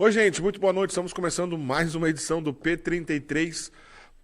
Oi, gente, muito boa noite. Estamos começando mais uma edição do P33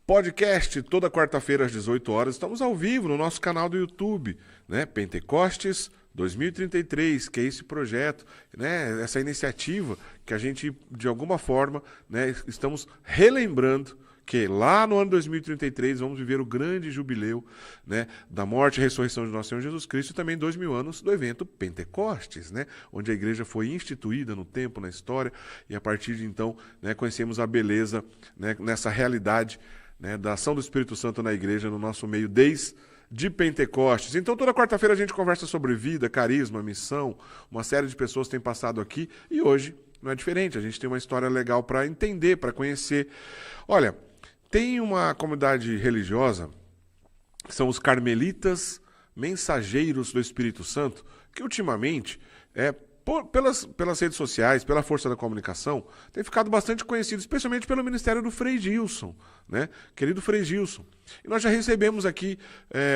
Podcast, toda quarta-feira às 18 horas. Estamos ao vivo no nosso canal do YouTube, né? Pentecostes 2033, que é esse projeto, né? Essa iniciativa que a gente, de alguma forma, né, estamos relembrando que lá no ano 2033 vamos viver o grande jubileu, né, da morte e ressurreição de nosso Senhor Jesus Cristo e também 2000 anos do evento Pentecostes, né, onde a igreja foi instituída no tempo, na história, e a partir de então, né, conhecemos a beleza, né, nessa realidade, né, da ação do Espírito Santo na igreja, no nosso meio, desde Pentecostes. Então toda quarta-feira a gente conversa sobre vida, carisma, missão, uma série de pessoas tem passado aqui e hoje não é diferente, a gente tem uma história legal para entender, para conhecer. Olha, tem uma comunidade religiosa, que são os Carmelitas Mensageiros do Espírito Santo, que ultimamente, pelas redes sociais, pela força da comunicação, tem ficado bastante conhecido, especialmente pelo ministério do Frei Gilson, né? Querido Frei Gilson. E nós já recebemos aqui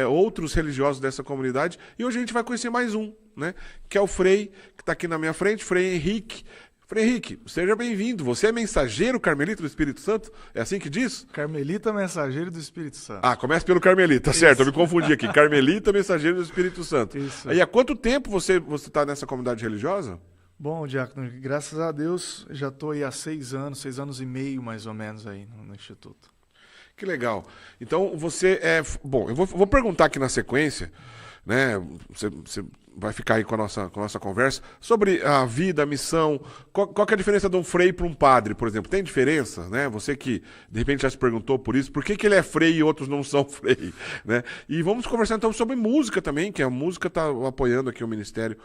outros religiosos dessa comunidade, e hoje a gente vai conhecer mais um, né? Que é o Frei, que está aqui na minha frente, Frei Henrique. Frei Henrique, seja bem-vindo. Você é mensageiro carmelita do Espírito Santo? É assim que diz? Carmelita mensageiro do Espírito Santo. Ah, começa pelo Carmelita, certo? Eu me confundi aqui. Carmelita mensageiro do Espírito Santo. Isso. Aí há quanto tempo você está nessa comunidade religiosa? Bom, Diácono, graças a Deus já estou aí há 6 anos e meio mais ou menos aí no Instituto. Que legal. Então você é... Bom, eu vou perguntar aqui na sequência, né? Você vai ficar aí com a nossa conversa sobre a vida, a missão. Qual que é a diferença de um frei para um padre, por exemplo? Tem diferença, né? Você que de repente já se perguntou por isso, por que ele é frei e outros não são frei, né? E vamos conversar então sobre música também, que a música está apoiando aqui o ministério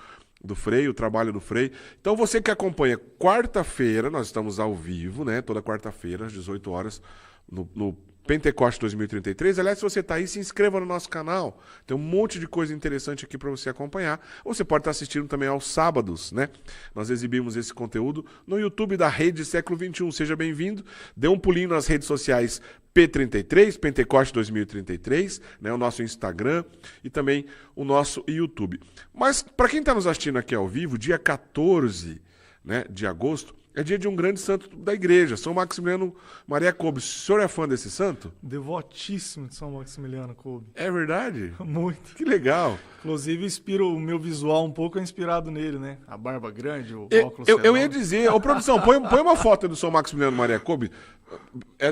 do Frei, o trabalho do Frei. Então você que acompanha, quarta-feira, nós estamos ao vivo, né? Toda quarta-feira, às 18 horas, no Pentecoste 2033. Aliás, se você está aí, se inscreva no nosso canal. Tem um monte de coisa interessante aqui para você acompanhar. Ou você pode estar assistindo também aos sábados, né? Nós exibimos esse conteúdo no YouTube da Rede Século XXI. Seja bem-vindo. Dê um pulinho nas redes sociais P33, Pentecoste 2033, né? O nosso Instagram e também o nosso YouTube. Mas para quem está nos assistindo aqui ao vivo, dia 14, né, de agosto, é dia de um grande santo da igreja, São Maximiliano Maria Kolbe. O senhor é fã desse santo? Devotíssimo de São Maximiliano Kolbe. É verdade? Muito. Que legal. Inclusive, o meu visual um pouco é inspirado nele, né? A barba grande, o óculos eu ia dizer, ô produção, põe uma foto do São Maximiliano Maria Kolbe.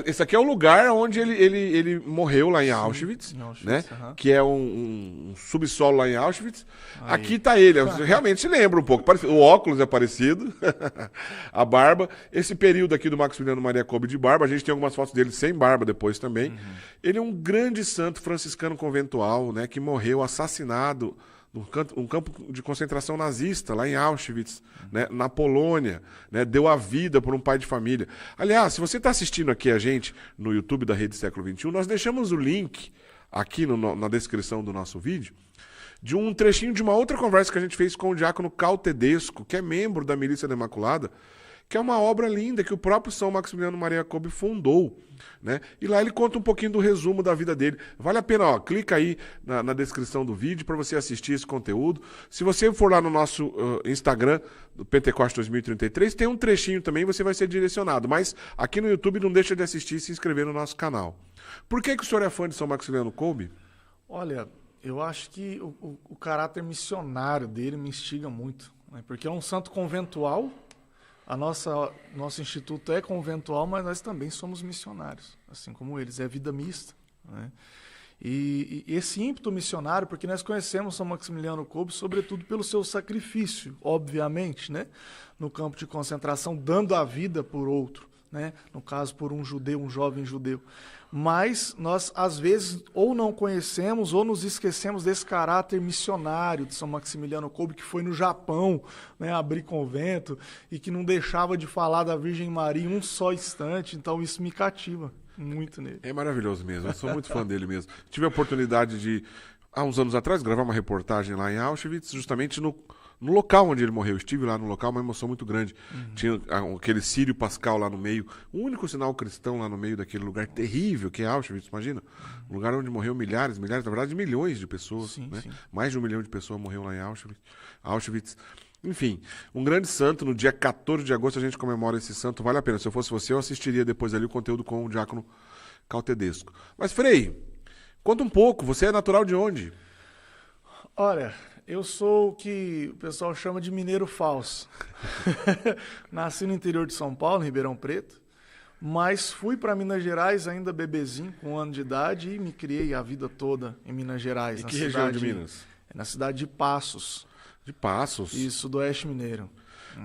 Esse aqui é o lugar onde ele morreu lá em Auschwitz, né? Uhum. Que é um subsolo lá em Auschwitz. Aí. Aqui tá ele, realmente lembra um pouco. O óculos é parecido, a barba. Esse período aqui do Maximiliano Maria Kolbe de barba, a gente tem algumas fotos dele sem barba depois também. Uhum. Ele é um grande santo franciscano conventual, né? Que morreu assassinado um campo de concentração nazista, lá em Auschwitz, né, na Polônia, né, deu a vida por um pai de família. Aliás, se você está assistindo aqui a gente no YouTube da Rede Século XXI, nós deixamos o link aqui na descrição do nosso vídeo de um trechinho de uma outra conversa que a gente fez com o diácono Cal Tedesco, que é membro da Milícia da Imaculada, que é uma obra linda que o próprio São Maximiliano Maria Kolbe fundou, né? E lá ele conta um pouquinho do resumo da vida dele. Vale a pena, clica aí na descrição do vídeo para você assistir esse conteúdo. Se você for lá no nosso Instagram, do Pentecoste 2033, tem um trechinho também, você vai ser direcionado. Mas aqui no YouTube não deixa de assistir e se inscrever no nosso canal. Por que o senhor é fã de São Maximiliano Kolbe? Olha, eu acho que o caráter missionário dele me instiga muito, né? Porque é um santo conventual. Nosso instituto é conventual, mas nós também somos missionários, assim como eles, é vida mista, né? E esse ímpeto missionário, porque nós conhecemos São Maximiliano Kolbe, sobretudo pelo seu sacrifício, obviamente, né? No campo de concentração, dando a vida por outro, né? No caso, por um judeu, um jovem judeu. Mas nós, às vezes, ou não conhecemos ou nos esquecemos desse caráter missionário de São Maximiliano Kolbe, que foi no Japão, né, abrir convento e que não deixava de falar da Virgem Maria em um só instante. Então isso me cativa muito nele. É maravilhoso mesmo, eu sou muito fã dele mesmo. Tive a oportunidade de, há uns anos atrás, gravar uma reportagem lá em Auschwitz, justamente no local onde ele morreu. Eu estive lá no local, uma emoção muito grande. Tinha aquele Círio Pascal lá no meio, o único sinal cristão lá no meio daquele lugar terrível que é Auschwitz, imagina. Um lugar onde morreu milhares, na verdade milhões de pessoas. Sim, né? sim. Mais de 1 milhão de pessoas morreu lá em Auschwitz. Enfim, um grande santo. No dia 14 de agosto a gente comemora esse santo. Vale a pena. Se eu fosse você, eu assistiria depois ali o conteúdo com o Diácono Cautedesco. Mas, Frei, conta um pouco. Você é natural de onde? Olha, eu sou o que o pessoal chama de mineiro falso. Nasci no interior de São Paulo, em Ribeirão Preto, mas fui para Minas Gerais ainda bebezinho, com 1 ano de idade, e me criei a vida toda em Minas Gerais. E que região de Minas? Na cidade de Passos. De Passos. Isso, sudoeste mineiro.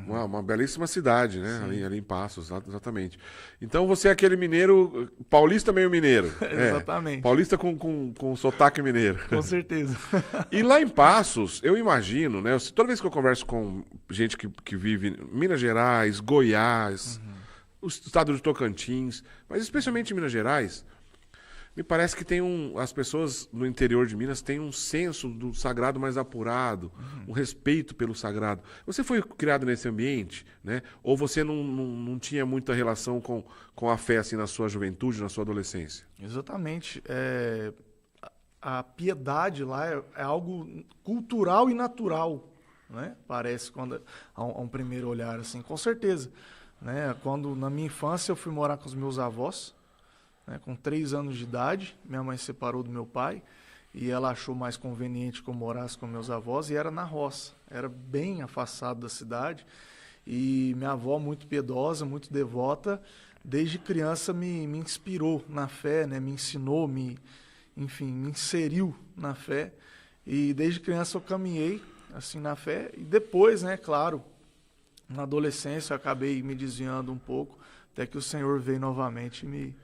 Uma belíssima cidade, né? Ali em Passos, exatamente. Então você é aquele mineiro, paulista meio mineiro. Exatamente. Paulista com sotaque mineiro. Com certeza. E lá em Passos, eu imagino, né? Toda vez que eu converso com gente que vive em Minas Gerais, Goiás, o estado de Tocantins, mas especialmente em Minas Gerais, me parece que as pessoas no interior de Minas têm um senso do sagrado mais apurado, um respeito pelo sagrado. Você foi criado nesse ambiente, né? Ou você não tinha muita relação com a fé assim na sua juventude, na sua adolescência? Exatamente. A piedade lá é algo cultural e natural, né? Parece quando a um primeiro olhar assim, com certeza, né? Quando na minha infância eu fui morar com os meus avós, né, com 3 anos de idade, minha mãe se separou do meu pai e ela achou mais conveniente que eu morasse com meus avós, e era na roça, era bem afastado da cidade. E minha avó, muito piedosa, muito devota, desde criança me inspirou na fé, né, me ensinou, enfim, me inseriu na fé. E desde criança eu caminhei assim na fé. E depois, né, claro, na adolescência eu acabei me desviando um pouco, até que o Senhor veio novamente e me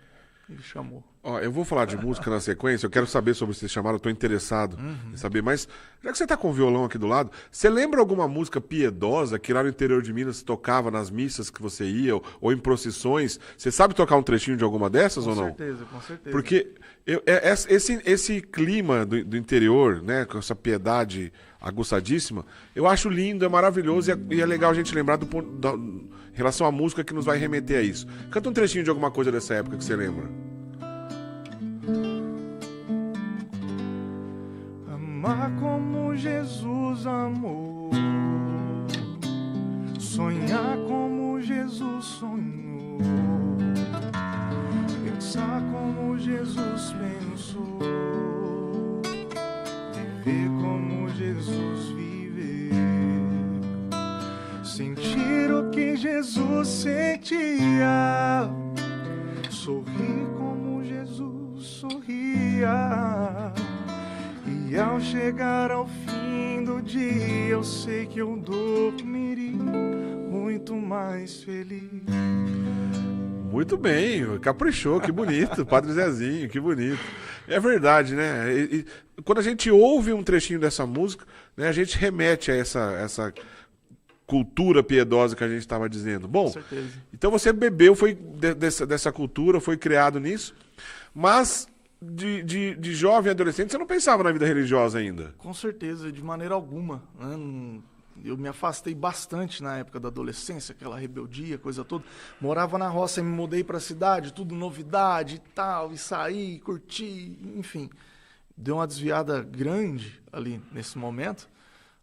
chamou. Ó, eu vou falar de música na sequência, eu quero saber sobre esse chamado, eu estou interessado em saber, mas já que você está com o violão aqui do lado, você lembra alguma música piedosa que lá no interior de Minas tocava nas missas que você ia, ou em procissões? Você sabe tocar um trechinho de alguma dessas ou não? Com certeza. Porque esse clima do interior, né, com essa piedade aguçadíssima, eu acho lindo, é maravilhoso, e é legal a gente lembrar em relação à música que nos vai remeter a isso. Canta um trechinho de alguma coisa dessa época que você lembra. Amar como Jesus amou, sonhar como Jesus sonhou, pensar como Jesus pensou, viver como Jesus viveu, sentir o que Jesus sentia, sorrir como Jesus sorria. E ao chegar ao fim do dia, eu sei que eu dormiria muito mais feliz. Muito bem, caprichou, que bonito. Padre Zezinho, que bonito. É verdade, né? E quando a gente ouve um trechinho dessa música, né, a gente remete a essa cultura piedosa que a gente estava dizendo. Bom, com certeza. Então você bebeu, foi dessa cultura, foi criado nisso, mas de jovem adolescente você não pensava na vida religiosa ainda? Com certeza, de maneira alguma, né? Eu me afastei bastante na época da adolescência, aquela rebeldia, coisa toda. Morava na roça e me mudei para a cidade, tudo novidade e tal, e saí, curti, enfim. Deu uma desviada grande ali nesse momento,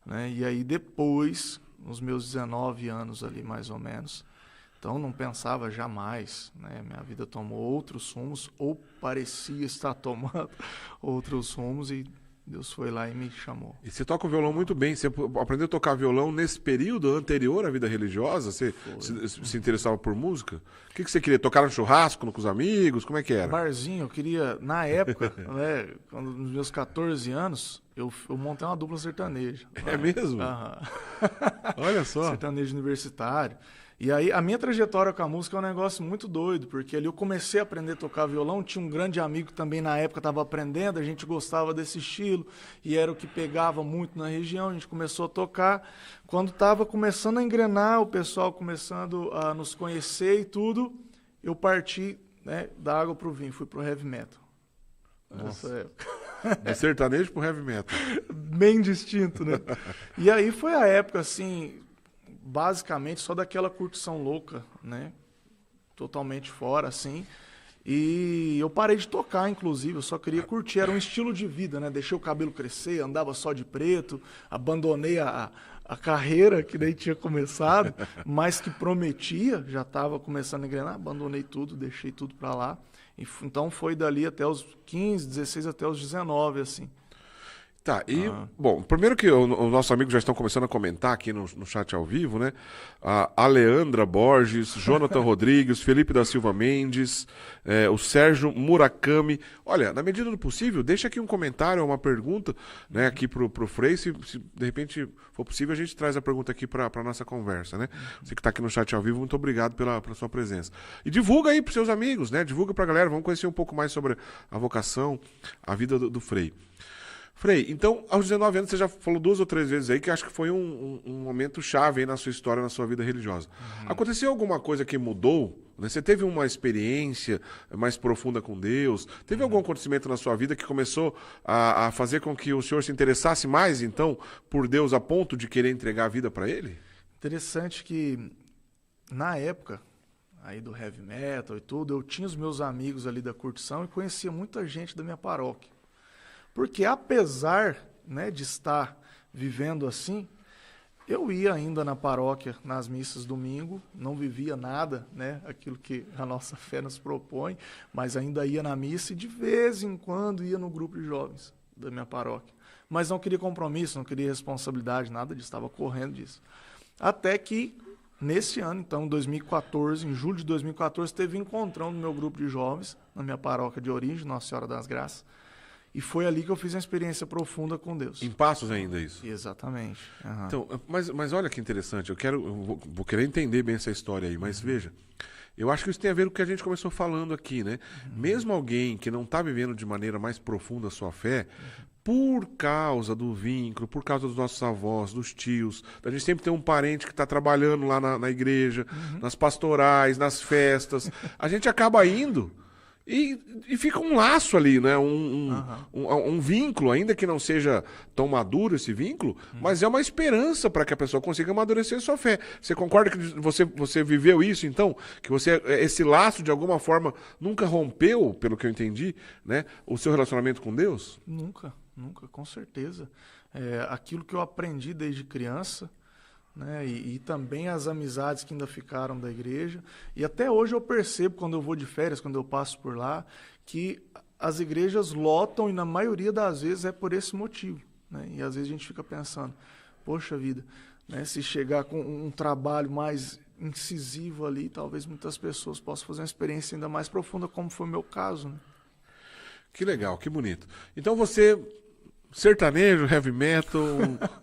né? E aí depois, nos meus 19 anos ali mais ou menos, então não pensava jamais, né? Minha vida tomou outros rumos, ou parecia estar tomando outros rumos, e Deus foi lá e me chamou. E você toca o violão muito bem. Você aprendeu a tocar violão nesse período anterior à vida religiosa? Você se interessava por música? O que você queria? Tocar no churrasco, com os amigos? Como é que era? Barzinho, eu queria, na época, né, quando, nos meus 14 anos, eu montei uma dupla sertaneja. É mesmo? Olha só. Sertanejo universitário. E aí, a minha trajetória com a música é um negócio muito doido, porque ali eu comecei a aprender a tocar violão, tinha um grande amigo que também na época estava aprendendo, a gente gostava desse estilo, e era o que pegava muito na região, a gente começou a tocar. Quando estava começando a engrenar, o pessoal começando a nos conhecer e tudo, eu parti, né, da água para o vinho, fui pro heavy metal. Nessa época. Do sertanejo pro heavy metal. Bem distinto, né? E aí foi a época, assim, basicamente só daquela curtição louca, né? Totalmente fora, assim. E eu parei de tocar, inclusive, eu só queria curtir. Era um estilo de vida, né? Deixei o cabelo crescer, andava só de preto, abandonei a carreira que nem tinha começado, mas que prometia, já estava começando a engrenar, abandonei tudo, deixei tudo para lá. Então foi dali até os 15, 16 até os 19, assim. Tá, bom, primeiro que os nossos amigos já estão começando a comentar aqui no chat ao vivo, né? A Leandra Borges, Jonathan Rodrigues, Felipe da Silva Mendes, o Sérgio Murakami. Olha, na medida do possível, deixa aqui um comentário, uma pergunta, né, aqui pro Frei, se de repente for possível, a gente traz a pergunta aqui pra nossa conversa, né? Você que tá aqui no chat ao vivo, muito obrigado pela sua presença. E divulga aí pros seus amigos, né? Divulga pra galera, vamos conhecer um pouco mais sobre a vocação, a vida do Frei. Frei, então, aos 19 anos, você já falou 2 ou 3 vezes aí que acho que foi um momento chave aí na sua história, na sua vida religiosa. Aconteceu alguma coisa que mudou? Né? Você teve uma experiência mais profunda com Deus? Teve algum acontecimento na sua vida que começou a fazer com que o senhor se interessasse mais, então, por Deus a ponto de querer entregar a vida para Ele? Interessante que, na época aí do heavy metal e tudo, eu tinha os meus amigos ali da curtição e conhecia muita gente da minha paróquia. Porque apesar, né, de estar vivendo assim, eu ia ainda na paróquia, nas missas domingo, não vivia nada, né, aquilo que a nossa fé nos propõe, mas ainda ia na missa e de vez em quando ia no grupo de jovens da minha paróquia. Mas não queria compromisso, não queria responsabilidade, nada disso, estava correndo disso. Até que, nesse ano, então, em 2014, em julho de 2014, teve um encontrão no meu grupo de jovens, na minha paróquia de origem, Nossa Senhora das Graças. E foi ali que eu fiz uma experiência profunda com Deus. Em Passos ainda isso? Exatamente. Uhum. Então, mas olha que interessante, eu vou querer entender bem essa história aí, mas veja, eu acho que isso tem a ver com o que a gente começou falando aqui, né? Mesmo alguém que não está vivendo de maneira mais profunda a sua fé, por causa do vínculo, por causa dos nossos avós, dos tios, a gente sempre tem um parente que está trabalhando lá na igreja, nas pastorais, nas festas, a gente acaba indo. E fica um laço ali, né? Um vínculo, ainda que não seja tão maduro esse vínculo, mas é uma esperança para que a pessoa consiga amadurecer sua fé. Você concorda que você viveu isso, então? Que esse laço, de alguma forma, nunca rompeu, pelo que eu entendi, né? O seu relacionamento com Deus? Nunca, com certeza. Aquilo que eu aprendi desde criança, né, e também as amizades que ainda ficaram da igreja. E até hoje eu percebo, quando eu vou de férias, quando eu passo por lá, que as igrejas lotam e na maioria das vezes é por esse motivo. Né? E às vezes a gente fica pensando, poxa vida, né, se chegar com um trabalho mais incisivo ali, talvez muitas pessoas possam fazer uma experiência ainda mais profunda, como foi o meu caso. Né? Que legal, que bonito. Então você... sertanejo, heavy metal,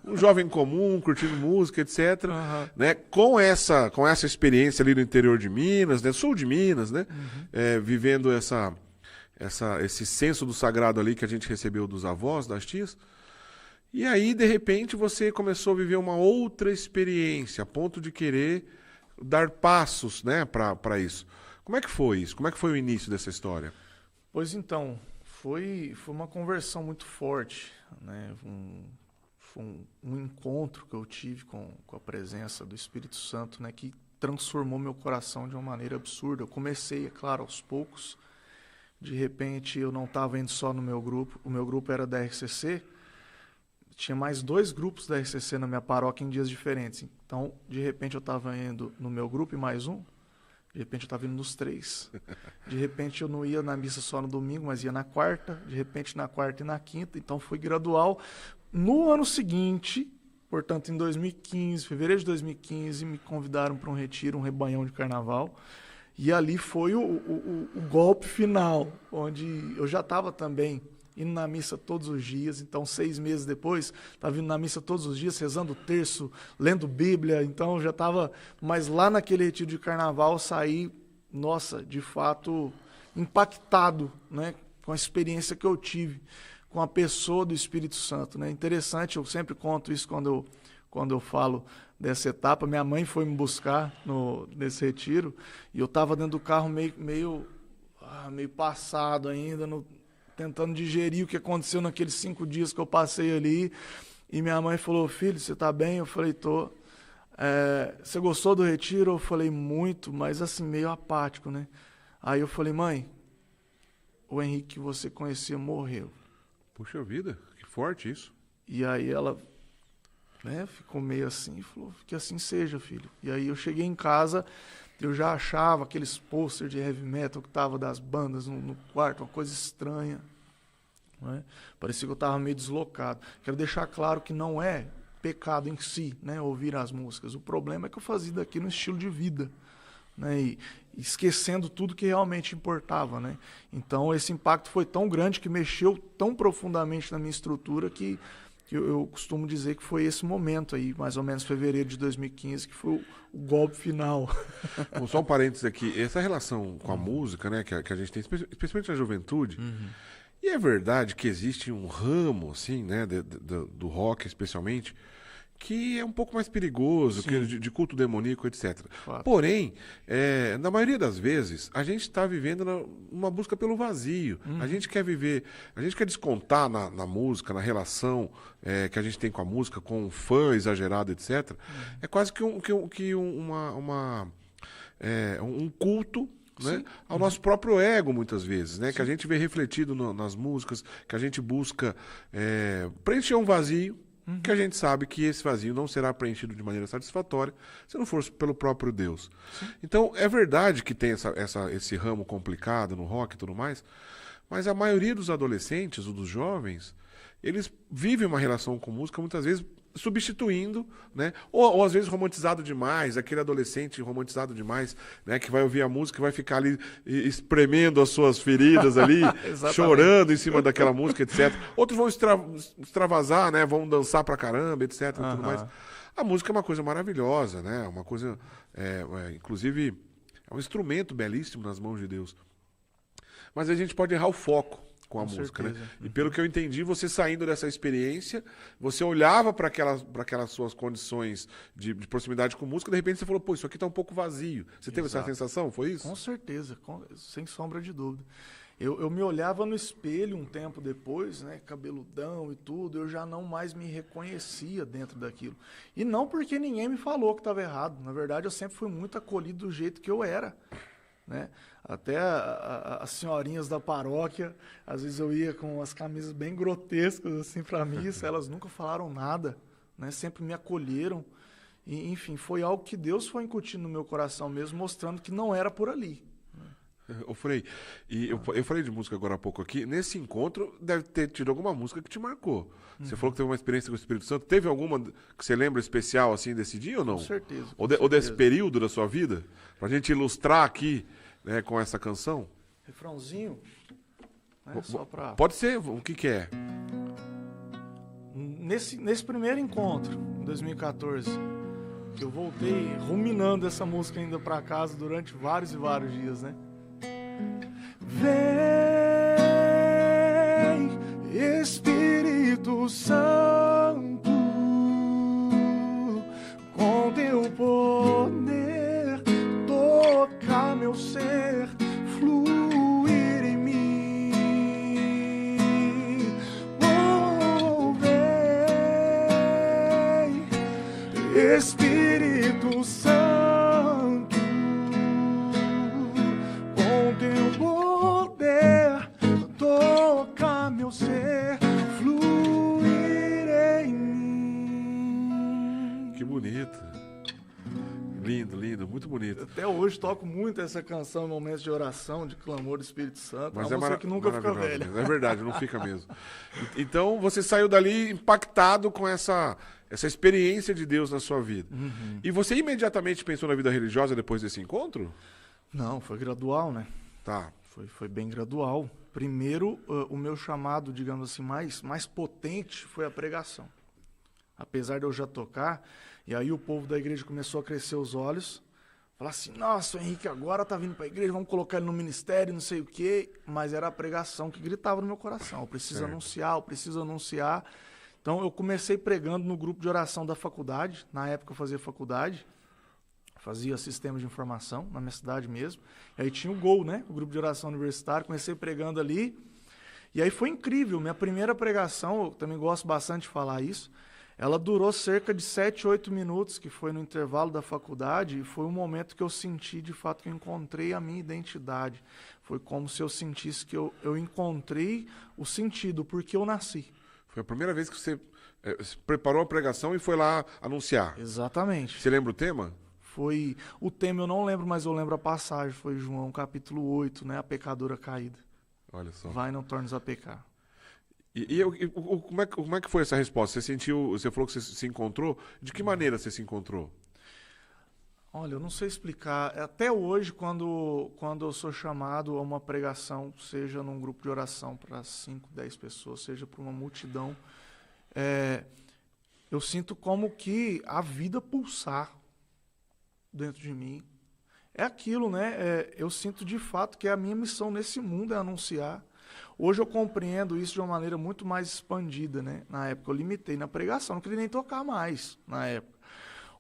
um jovem comum, curtindo música, etc. Né? Com essa experiência ali no interior de Minas, né? Sul de Minas, né? Vivendo esse senso do sagrado ali que a gente recebeu dos avós, das tias. E aí, de repente, você começou a viver uma outra experiência, a ponto de querer dar passos, né, para isso. Como é que foi isso? Como é que foi o início dessa história? Pois então, foi uma conversão muito forte, né? Foi um encontro que eu tive com a presença do Espírito Santo, né? Que transformou meu coração de uma maneira absurda. Eu comecei, é claro, aos poucos. De repente, eu não estava indo só no meu grupo. O meu grupo era da RCC. Tinha mais 2 grupos da RCC na minha paróquia em dias diferentes. Então, de repente, eu estava indo no meu grupo e mais um. De repente eu estava indo nos 3. De repente eu não ia na missa só no domingo, mas ia na quarta. De repente na quarta e na quinta. Então foi gradual. No ano seguinte, portanto em 2015, fevereiro de 2015, me convidaram para um retiro, um rebanhão de carnaval. E ali foi o golpe final, onde eu já estava também indo na missa todos os dias. Então 6 meses depois, estava indo na missa todos os dias, rezando o terço, lendo Bíblia. Então já estava, mas lá naquele retiro de carnaval eu saí, nossa, de fato impactado, né, com a experiência que eu tive com a pessoa do Espírito Santo, né? Interessante, eu sempre conto isso quando eu falo dessa etapa. Minha mãe foi me buscar nesse retiro e eu estava dentro do carro meio passado ainda, tentando digerir o que aconteceu naqueles 5 dias que eu passei ali. E minha mãe falou, filho, você tá bem? Eu falei, tô. Você gostou do retiro? Eu falei, muito, mas assim, meio apático, né? Aí eu falei, mãe, o Henrique que você conhecia morreu. Puxa vida, que forte isso. E aí ela, né, ficou meio assim e falou, que assim seja, filho. E aí eu cheguei em casa, eu já achava aqueles posters de heavy metal que tava das bandas no quarto, uma coisa estranha. Né? Parecia que eu estava meio deslocado. Quero deixar claro que não é pecado em si, né, ouvir as músicas. O problema é que eu fazia daqui no estilo de vida, né, e esquecendo tudo que realmente importava, né? Então esse impacto foi tão grande que mexeu tão profundamente na minha estrutura que eu costumo dizer que foi esse momento aí, mais ou menos fevereiro de 2015, que foi o golpe final. Bom, só um parênteses aqui, essa relação com a música, né, que a gente tem, especialmente na juventude, e é verdade que existe um ramo, assim, né, do rock especialmente, que é um pouco mais perigoso, que de culto demoníaco, etc. Fato. Porém, na maioria das vezes, a gente está vivendo uma busca pelo vazio. A gente quer viver, a gente quer descontar na música, na relação que a gente tem com a música, com um fã exagerado, etc. É quase que um culto, né, ao nosso próprio ego, muitas vezes, né, que a gente vê refletido nas músicas, que a gente busca preencher um vazio, que a gente sabe que esse vazio não será preenchido de maneira satisfatória se não for pelo próprio Deus. Então, é verdade que tem esse ramo complicado no rock e tudo mais, mas a maioria dos adolescentes ou dos jovens, eles vivem uma relação com música muitas vezes substituindo, né? Ou às vezes romantizado demais, aquele adolescente romantizado demais, né? Que vai ouvir a música e vai ficar ali espremendo as suas feridas ali, chorando em cima daquela música, etc. Outros vão extravasar, né? Vão dançar pra caramba, etc. E tudo mais. A música é uma coisa maravilhosa, né? Uma coisa, inclusive, é um instrumento belíssimo nas mãos de Deus. Mas a gente pode errar o foco com a música, certeza, né? E pelo que eu entendi, você saindo dessa experiência, você olhava para aquelas suas condições de proximidade com música, de repente você falou, pô, isso aqui tá um pouco vazio. Você teve essa sensação? Foi isso? Com certeza, sem sombra de dúvida. Eu me olhava no espelho um tempo depois, né, cabeludão e tudo, eu já não mais me reconhecia dentro daquilo. E não porque ninguém me falou que estava errado. Na verdade, eu sempre fui muito acolhido do jeito que eu era. Né? Até as senhorinhas da paróquia, às vezes eu ia com as camisas bem grotescas assim para missa, elas nunca falaram nada, né? Sempre me acolheram. E, enfim, foi algo que Deus foi incutindo no meu coração mesmo, mostrando que não era por ali. Ô Frei, e eu falei de música agora há pouco aqui, nesse encontro deve ter tido alguma música que te marcou. Você falou que teve uma experiência com o Espírito Santo, teve alguma que você lembra especial assim desse dia ou não? Com certeza. Ou desse período da sua vida? Pra gente ilustrar aqui, né, com essa canção? Refrãozinho, né, só pra... Pode ser, o que é? Nesse primeiro encontro, em 2014, que eu voltei ruminando essa música ainda pra casa durante vários e vários dias, né? Vem, Espírito Santo, com teu poder, tocar meu ser, fluir em mim. Oh, vem, Espírito Santo, com teu poder, tocar meu ser, fluir em mim. Que bonito. Lindo, lindo, muito bonito. Até hoje toco muito essa canção em momentos de oração, de clamor do Espírito Santo. Mas é uma música que nunca fica velha. É verdade, não fica mesmo. Então você saiu dali impactado com essa experiência de Deus na sua vida. E você imediatamente pensou na vida religiosa depois desse encontro? Não, foi gradual, né? Tá. Foi bem gradual. Primeiro, o meu chamado, digamos assim, mais potente foi a pregação. Apesar de eu já tocar, e aí o povo da igreja começou a crescer os olhos, falar assim, nossa, o Henrique agora tá vindo para a igreja, vamos colocar ele no ministério, não sei o quê, mas era a pregação que gritava no meu coração, eu preciso anunciar, eu preciso anunciar. Então eu comecei pregando no grupo de oração da faculdade, na época eu fazia faculdade, fazia sistema de informação na minha cidade mesmo, e aí tinha o GOL, né, o grupo de oração universitário, comecei pregando ali, E aí foi incrível. Minha primeira pregação, eu também gosto bastante de falar isso, ela durou cerca de 7, 8 minutos, que foi no intervalo da faculdade, e foi um momento que eu senti, de fato, que eu encontrei a minha identidade. Foi como se eu sentisse que eu encontrei o sentido, porque eu nasci. Foi a primeira vez que você preparou a pregação e foi lá anunciar. Exatamente. Você lembra o tema? Foi, o tema eu não lembro, mas eu lembro a passagem, foi João capítulo 8, né, a pecadora caída. Olha só. Vai, não tornes a pecar. Como é que foi essa resposta? Você sentiu, você falou que você se encontrou. De que maneira você se encontrou? Olha, eu não sei explicar. Até hoje, quando eu sou chamado a uma pregação, seja num grupo de oração para 5, 10 pessoas, seja para uma multidão, eu sinto como que a vida pulsar dentro de mim. É aquilo, né? Eu sinto de fato que a minha missão nesse mundo é anunciar. Hoje eu compreendo isso de uma maneira muito mais expandida, né? Na época eu limitei na pregação, não queria nem tocar mais na época.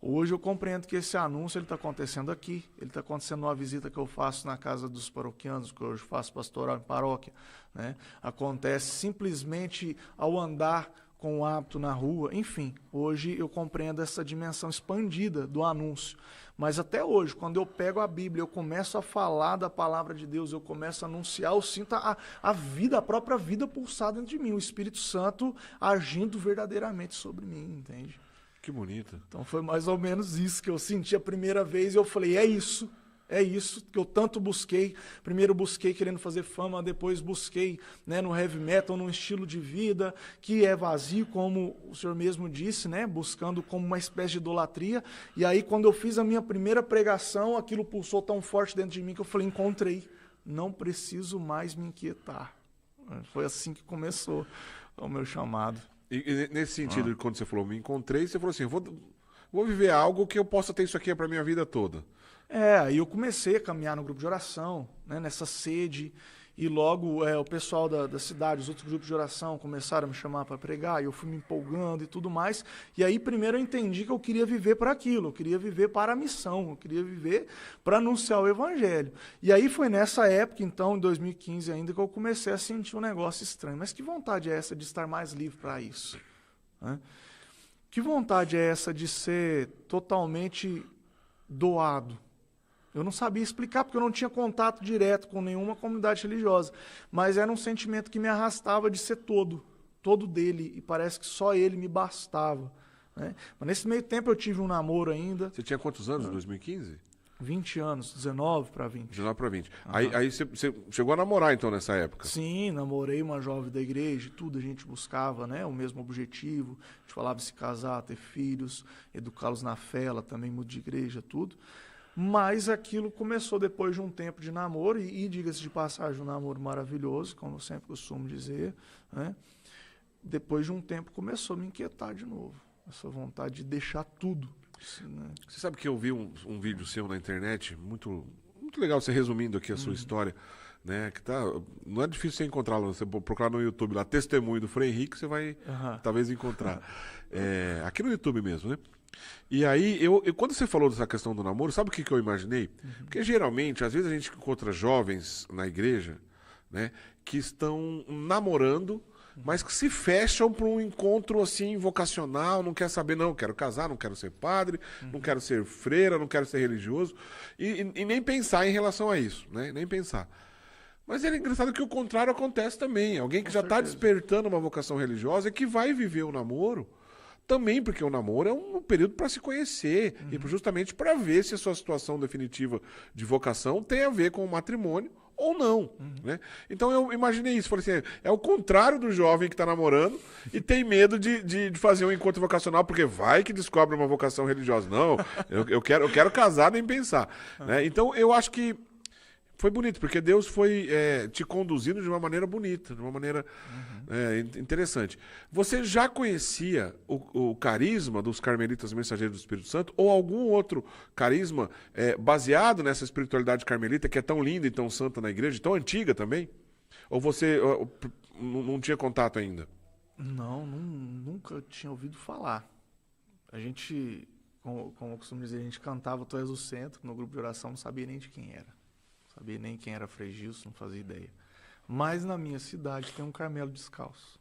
Hoje eu compreendo que esse anúncio está acontecendo aqui, ele está acontecendo numa visita que eu faço na casa dos paroquianos, que hoje faço pastoral em paróquia, né? Acontece simplesmente ao andar com o hábito na rua, enfim, hoje eu compreendo essa dimensão expandida do anúncio. Mas até hoje, quando eu pego a Bíblia, eu começo a falar da palavra de Deus, eu começo a anunciar, eu sinto a vida, a própria vida pulsar dentro de mim, o Espírito Santo agindo verdadeiramente sobre mim, entende? Que bonito. Então foi mais ou menos isso que eu senti a primeira vez e eu falei, é isso que eu tanto busquei. Primeiro busquei querendo fazer fama, depois busquei, né, no heavy metal, num estilo de vida que é vazio, como o senhor mesmo disse, né, buscando como uma espécie de idolatria. E aí quando eu fiz a minha primeira pregação, aquilo pulsou tão forte dentro de mim que eu falei, encontrei, não preciso mais me inquietar. Foi assim que começou o meu chamado. E nesse sentido, quando você falou, me encontrei, você falou assim, vou viver algo que eu possa ter isso aqui para minha vida toda. Aí eu comecei a caminhar no grupo de oração, né, nessa sede, e logo o pessoal da cidade, os outros grupos de oração começaram a me chamar para pregar, e eu fui me empolgando e tudo mais, e aí primeiro eu entendi que eu queria viver para aquilo, eu queria viver para a missão, eu queria viver para anunciar o evangelho. E aí foi nessa época, então, em 2015 ainda, que eu comecei a sentir um negócio estranho. Mas que vontade é essa de estar mais livre para isso? Né? Que vontade é essa de ser totalmente doado? Eu não sabia explicar, porque eu não tinha contato direto com nenhuma comunidade religiosa. Mas era um sentimento que me arrastava de ser todo dele, e parece que só ele me bastava. Né? Mas nesse meio tempo eu tive um namoro ainda. Você tinha quantos anos em 2015? 20 anos, 19 para 20. 19 para 20. Aí você chegou a namorar, então, nessa época? Sim, namorei uma jovem da igreja, tudo a gente buscava, né, o mesmo objetivo. A gente falava de se casar, ter filhos, educá-los na fé, ela também muda de igreja, tudo. Mas aquilo começou depois de um tempo de namoro, e diga-se de passagem, um namoro maravilhoso, como eu sempre costumo dizer, né? Depois de um tempo começou a me inquietar de novo, essa vontade de deixar tudo. Né? Você sabe que eu vi um vídeo seu na internet, muito legal, você resumindo aqui a sua história, né? Que não é difícil você encontrá-lo, você procurar no YouTube lá, Testemunho do Frei Henrique, você vai talvez encontrar. Aqui no YouTube mesmo, né? E aí, quando você falou dessa questão do namoro, sabe o que eu imaginei? Porque geralmente, às vezes a gente encontra jovens na igreja, né, que estão namorando, mas que se fecham para um encontro assim vocacional, não quer saber, não, quero casar, não quero ser padre, não quero ser freira, não quero ser religioso, e nem pensar em relação a isso, né? Nem pensar. Mas é engraçado que o contrário acontece também. Alguém que já está despertando uma vocação religiosa e que vai viver o namoro. Também porque o namoro é um período para se conhecer e justamente para ver se a sua situação definitiva de vocação tem a ver com o matrimônio ou não. Né? Então eu imaginei isso, falei assim, é o contrário do jovem que está namorando e tem medo de fazer um encontro vocacional porque vai que descobre uma vocação religiosa. Não, eu quero casar nem pensar. Né? Então eu acho que foi bonito, porque Deus foi te conduzindo de uma maneira bonita, de uma maneira interessante. Você já conhecia o carisma dos carmelitas mensageiros do Espírito Santo ou algum outro carisma baseado nessa espiritualidade carmelita que é tão linda e tão santa na igreja, tão antiga também? Ou você não tinha contato ainda? Não, nunca tinha ouvido falar. A gente, como eu costumo dizer, a gente cantava Tu És o Centro no grupo de oração, não sabia nem de quem era. Sabia nem quem era Frei Gilson, não fazia ideia. Mas na minha cidade tem um Carmelo Descalço.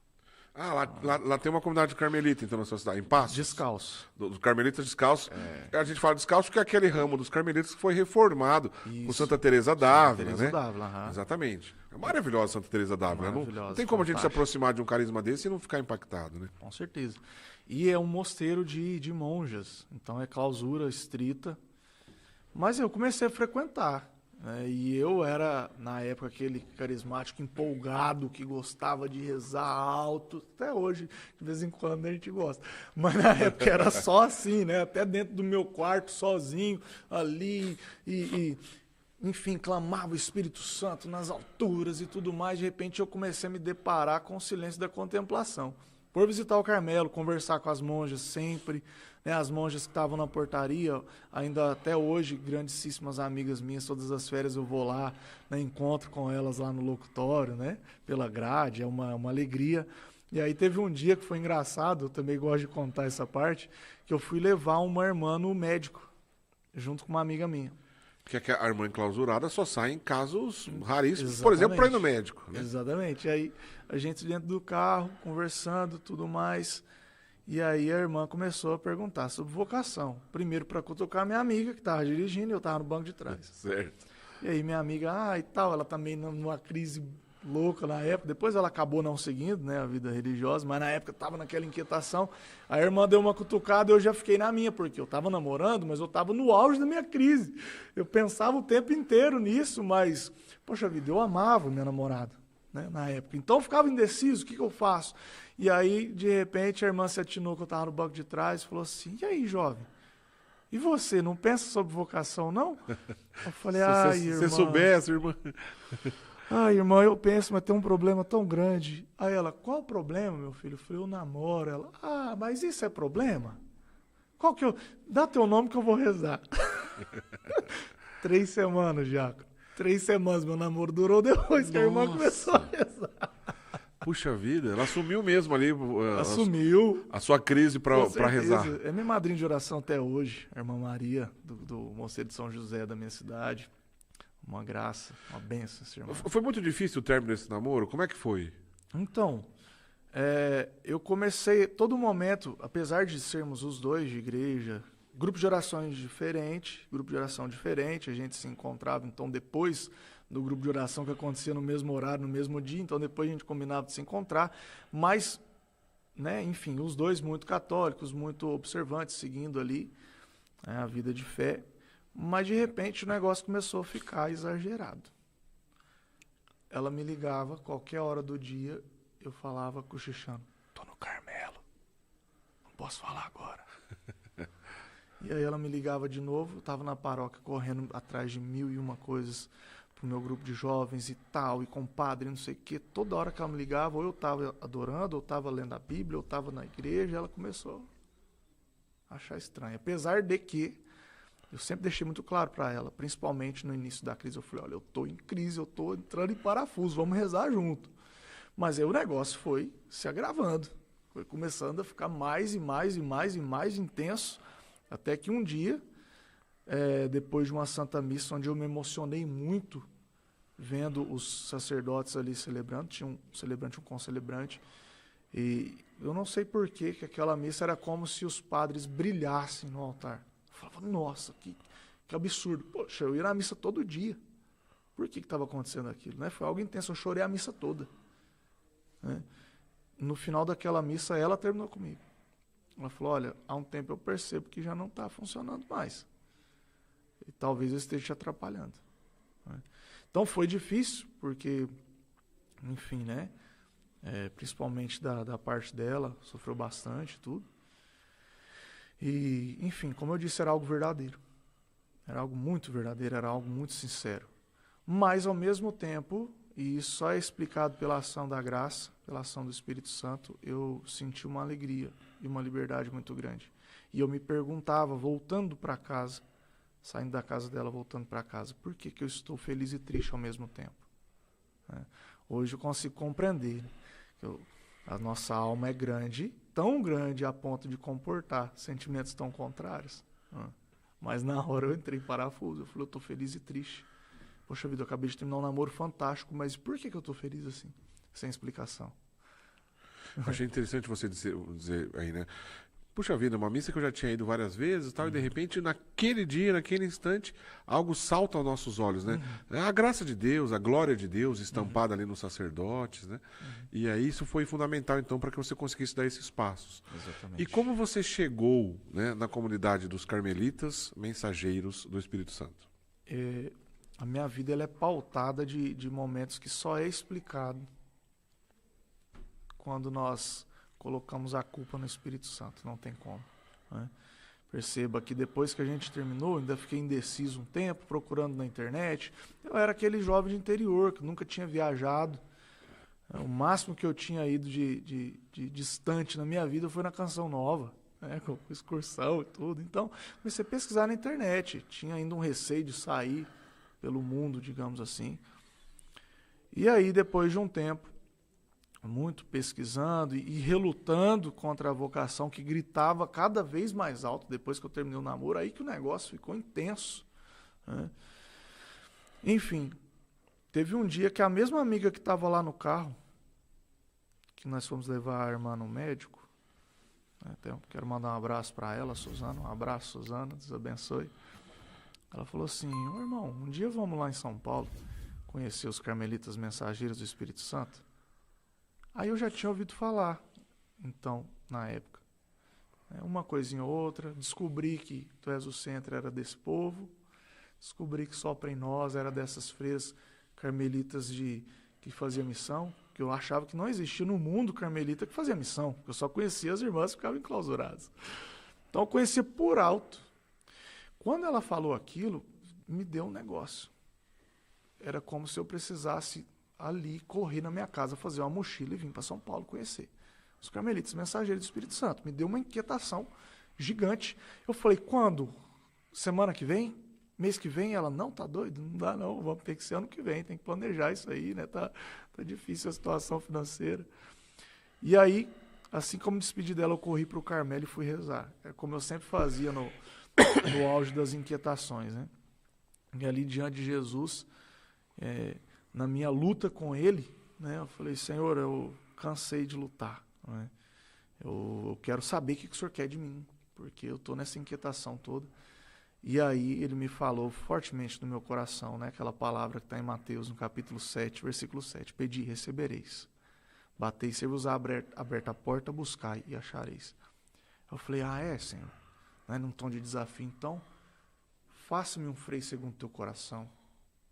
Ah, lá tem uma comunidade carmelita, então, na sua cidade, em Passos? Descalço. Dos carmelitas descalços. A gente fala descalço porque é aquele ramo dos carmelitas que foi reformado por Santa Teresa d'Ávila, né? D'Ávila, Exatamente. É maravilhosa Santa Teresa d'Ávila. Não tem como a gente se aproximar de um carisma desse e não ficar impactado, né? Com certeza. E é um mosteiro de monjas, então é clausura estrita. Mas eu comecei a frequentar. E eu era, na época, aquele carismático empolgado que gostava de rezar alto. Até hoje, de vez em quando, a gente gosta. Mas na época era só assim, né? Até dentro do meu quarto, sozinho, ali. Enfim, clamava o Espírito Santo nas alturas e tudo mais. De repente, eu comecei a me deparar com o silêncio da contemplação. Por visitar o Carmelo, conversar com as monjas sempre, né, as monjas que estavam na portaria, ainda até hoje, grandíssimas amigas minhas, todas as férias eu vou lá, né, encontro com elas lá no locutório, né, pela grade, é uma alegria. E aí teve um dia que foi engraçado, eu também gosto de contar essa parte, que eu fui levar uma irmã no médico, junto com uma amiga minha. Porque a irmã enclausurada só sai em casos raríssimos, Exatamente. por exemplo, para ir no médico. Né? Exatamente. E aí a gente dentro do carro, conversando, tudo mais. E aí a irmã começou a perguntar sobre vocação. Primeiro para cutucar minha amiga, que estava dirigindo, e eu estava no banco de trás. Certo. E aí minha amiga, e tal, ela também numa crise louca na época. Depois ela acabou não seguindo, né, a vida religiosa, mas na época estava naquela inquietação. A irmã deu uma cutucada e eu já fiquei na minha, porque eu estava namorando, mas eu estava no auge da minha crise. Eu pensava o tempo inteiro nisso, mas, poxa vida, eu amava minha namorada, né, na época. Então eu ficava indeciso, o que eu faço? E aí, de repente, a irmã se atinou que eu estava no banco de trás e falou assim, e aí, jovem? E você, não pensa sobre vocação, não? Eu falei, irmã... Se você soubesse, irmã... irmã, eu penso, mas tem um problema tão grande. Aí ela, qual o problema, meu filho? Eu falei, eu namoro. Ela, mas isso é problema? Qual que eu... Dá teu nome que eu vou rezar. 3 semanas, Jaco. 3 semanas meu namoro durou depois que a irmã começou a rezar. Puxa vida, ela assumiu mesmo ali. Assumiu. A sua crise para rezar. É minha madrinha de oração até hoje, a irmã Maria, do Mosteiro de São José da minha cidade. Uma graça, uma bênção, esse irmão. Foi muito difícil o término desse namoro? Como é que foi? Então, eu comecei, todo momento, apesar de sermos os dois de igreja, grupo de orações diferente, grupo de oração diferente, a gente se encontrava, então, depois do grupo de oração que acontecia no mesmo horário, no mesmo dia, então depois a gente combinava de se encontrar, mas, né, enfim, os dois muito católicos, muito observantes, seguindo ali, né, a vida de fé. Mas, de repente, o negócio começou a ficar exagerado. Ela me ligava, qualquer hora do dia, eu falava cochichando, tô no Carmelo, não posso falar agora. E aí ela me ligava de novo, eu estava na paróquia correndo atrás de 1001 coisas pro meu grupo de jovens e tal, e compadre, não sei o quê. Toda hora que ela me ligava, ou eu estava adorando, ou estava lendo a Bíblia, ou estava na igreja, ela começou a achar estranho. Apesar de que eu sempre deixei muito claro para ela, principalmente no início da crise, eu falei, olha, eu tô em crise, eu tô entrando em parafuso, vamos rezar junto. Mas aí o negócio foi se agravando, foi começando a ficar mais e mais e mais e mais intenso, até que um dia, depois de uma Santa Missa, onde eu me emocionei muito, vendo os sacerdotes ali celebrando, tinha um celebrante e um concelebrante, e eu não sei por que aquela missa era como se os padres brilhassem no altar. Eu falava, nossa, que absurdo. Poxa, eu ia na missa todo dia. Por que estava acontecendo aquilo? Né? Foi algo intenso, eu chorei a missa toda. Né? No final daquela missa, ela terminou comigo. Ela falou, olha, há um tempo eu percebo que já não está funcionando mais. E talvez eu esteja te atrapalhando. Né? Então foi difícil, porque, enfim, né? Principalmente da parte dela, sofreu bastante, tudo. E, enfim, como eu disse, era algo verdadeiro. Era algo muito verdadeiro, era algo muito sincero. Mas, ao mesmo tempo, e isso só é explicado pela ação da graça, pela ação do Espírito Santo, eu senti uma alegria e uma liberdade muito grande. E eu me perguntava, voltando para casa, saindo da casa dela, voltando para casa, por que eu estou feliz e triste ao mesmo tempo? Hoje eu consigo compreender que a nossa alma é grande, tão grande a ponto de comportar sentimentos tão contrários. Mas na hora eu entrei em parafuso, eu falei, eu estou feliz e triste. Poxa vida, eu acabei de terminar um namoro fantástico, mas por que eu tô feliz assim? Sem explicação. Achei interessante você dizer aí, né? Puxa vida, uma missa que eu já tinha ido várias vezes e tal, e de repente, naquele dia, naquele instante, algo salta aos nossos olhos, né? A graça de Deus, a glória de Deus estampada ali nos sacerdotes, né? E aí isso foi fundamental, então, para que você conseguisse dar esses passos. Exatamente. E como você chegou, né, na comunidade dos carmelitas mensageiros do Espírito Santo? A minha vida ela é pautada de momentos que só é explicado quando nós colocamos a culpa no Espírito Santo, não tem como. Né? Perceba que depois que a gente terminou, ainda fiquei indeciso um tempo, procurando na internet. Eu era aquele jovem de interior, que nunca tinha viajado. O máximo que eu tinha ido de distante na minha vida foi na Canção Nova, né? Com excursão e tudo. Então, comecei a pesquisar na internet. Tinha ainda um receio de sair pelo mundo, digamos assim. E aí, depois de um tempo, muito pesquisando e relutando contra a vocação que gritava cada vez mais alto depois que eu terminei o namoro, aí que o negócio ficou intenso. Né? Enfim, teve um dia que a mesma amiga que estava lá no carro, que nós fomos levar a irmã no médico, né? Até quero mandar um abraço para ela, Suzana, um abraço, Suzana, Deus abençoe. Ela falou assim: ô irmão, um dia vamos lá em São Paulo conhecer os carmelitas mensageiros do Espírito Santo? Aí eu já tinha ouvido falar, então, na época. Uma coisinha ou outra, descobri que Tu és o centro era desse povo, descobri que Sopra em Nós era dessas freiras carmelitas que fazia missão, que eu achava que não existia no mundo carmelita que fazia missão, eu só conhecia as irmãs que ficavam enclausuradas. Então eu conhecia por alto. Quando ela falou aquilo, me deu um negócio. Era como se eu precisasse ali, correr na minha casa, fazer uma mochila e vir para São Paulo conhecer os carmelitas mensageiros do Espírito Santo. Me deu uma inquietação gigante. Eu falei: quando? Semana que vem? Mês que vem? Ela: não, tá doido? Não dá não, vamos ter que ser ano que vem, tem que planejar isso aí, né? Tá difícil a situação financeira. E aí, assim como despedi dela, eu corri para o Carmelo e fui rezar. É como eu sempre fazia no auge das inquietações, né? E ali diante de Jesus, na minha luta com ele, né, eu falei: Senhor, eu cansei de lutar. Né? Eu quero saber o que o Senhor quer de mim, porque eu estou nessa inquietação toda. E aí ele me falou fortemente no meu coração, né, aquela palavra que está em Mateus, no capítulo 7, versículo 7. Pedi e recebereis. Batei, se vos aberta a porta, buscai e achareis. Eu falei: Senhor? Né, num tom de desafio, então, faça-me um freio segundo o teu coração.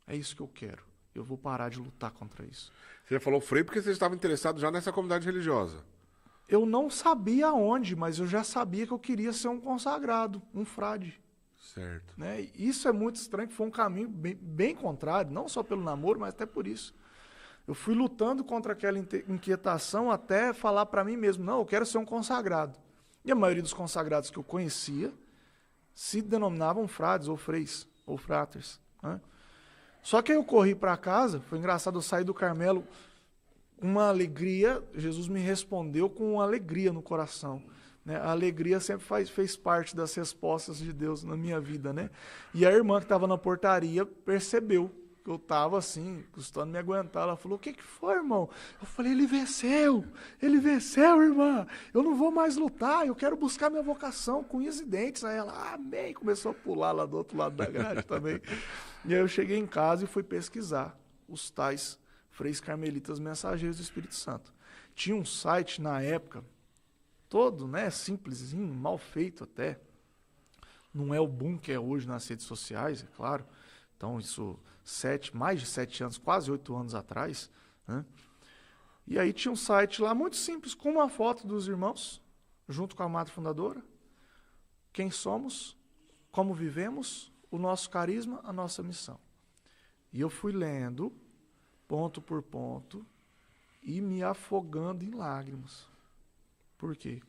É isso que eu quero. Eu vou parar de lutar contra isso. Você já falou freio porque você estava interessado já nessa comunidade religiosa. Eu não sabia aonde, mas eu já sabia que eu queria ser um consagrado, um frade. Certo. Né? Isso é muito estranho, que foi um caminho bem contrário, não só pelo namoro, mas até por isso. Eu fui lutando contra aquela inquietação até falar para mim mesmo: não, eu quero ser um consagrado. E a maioria dos consagrados que eu conhecia se denominavam frades ou freis ou fraters. Né? Só que aí eu corri para casa, foi engraçado, eu saí do Carmelo com uma alegria, Jesus me respondeu com uma alegria no coração. Né? A alegria sempre fez parte das respostas de Deus na minha vida. Né? E a irmã que estava na portaria percebeu que eu estava assim, custando me aguentar. Ela falou: o que foi, irmão? Eu falei: ele venceu, irmã. Eu não vou mais lutar, eu quero buscar minha vocação com unhas e dentes. Aí ela: amém, começou a pular lá do outro lado da grade também. E aí eu cheguei em casa e fui pesquisar os tais freis carmelitas mensageiros do Espírito Santo. Tinha um site na época, todo, né, simplesinho, mal feito até. Não é o boom que é hoje nas redes sociais, é claro. Então, isso mais de 7 anos, quase 8 anos atrás. Né? E aí tinha um site lá muito simples, com uma foto dos irmãos, junto com a madre fundadora. Quem somos, como vivemos, o nosso carisma, a nossa missão. E eu fui lendo, ponto por ponto, e me afogando em lágrimas. Por quê?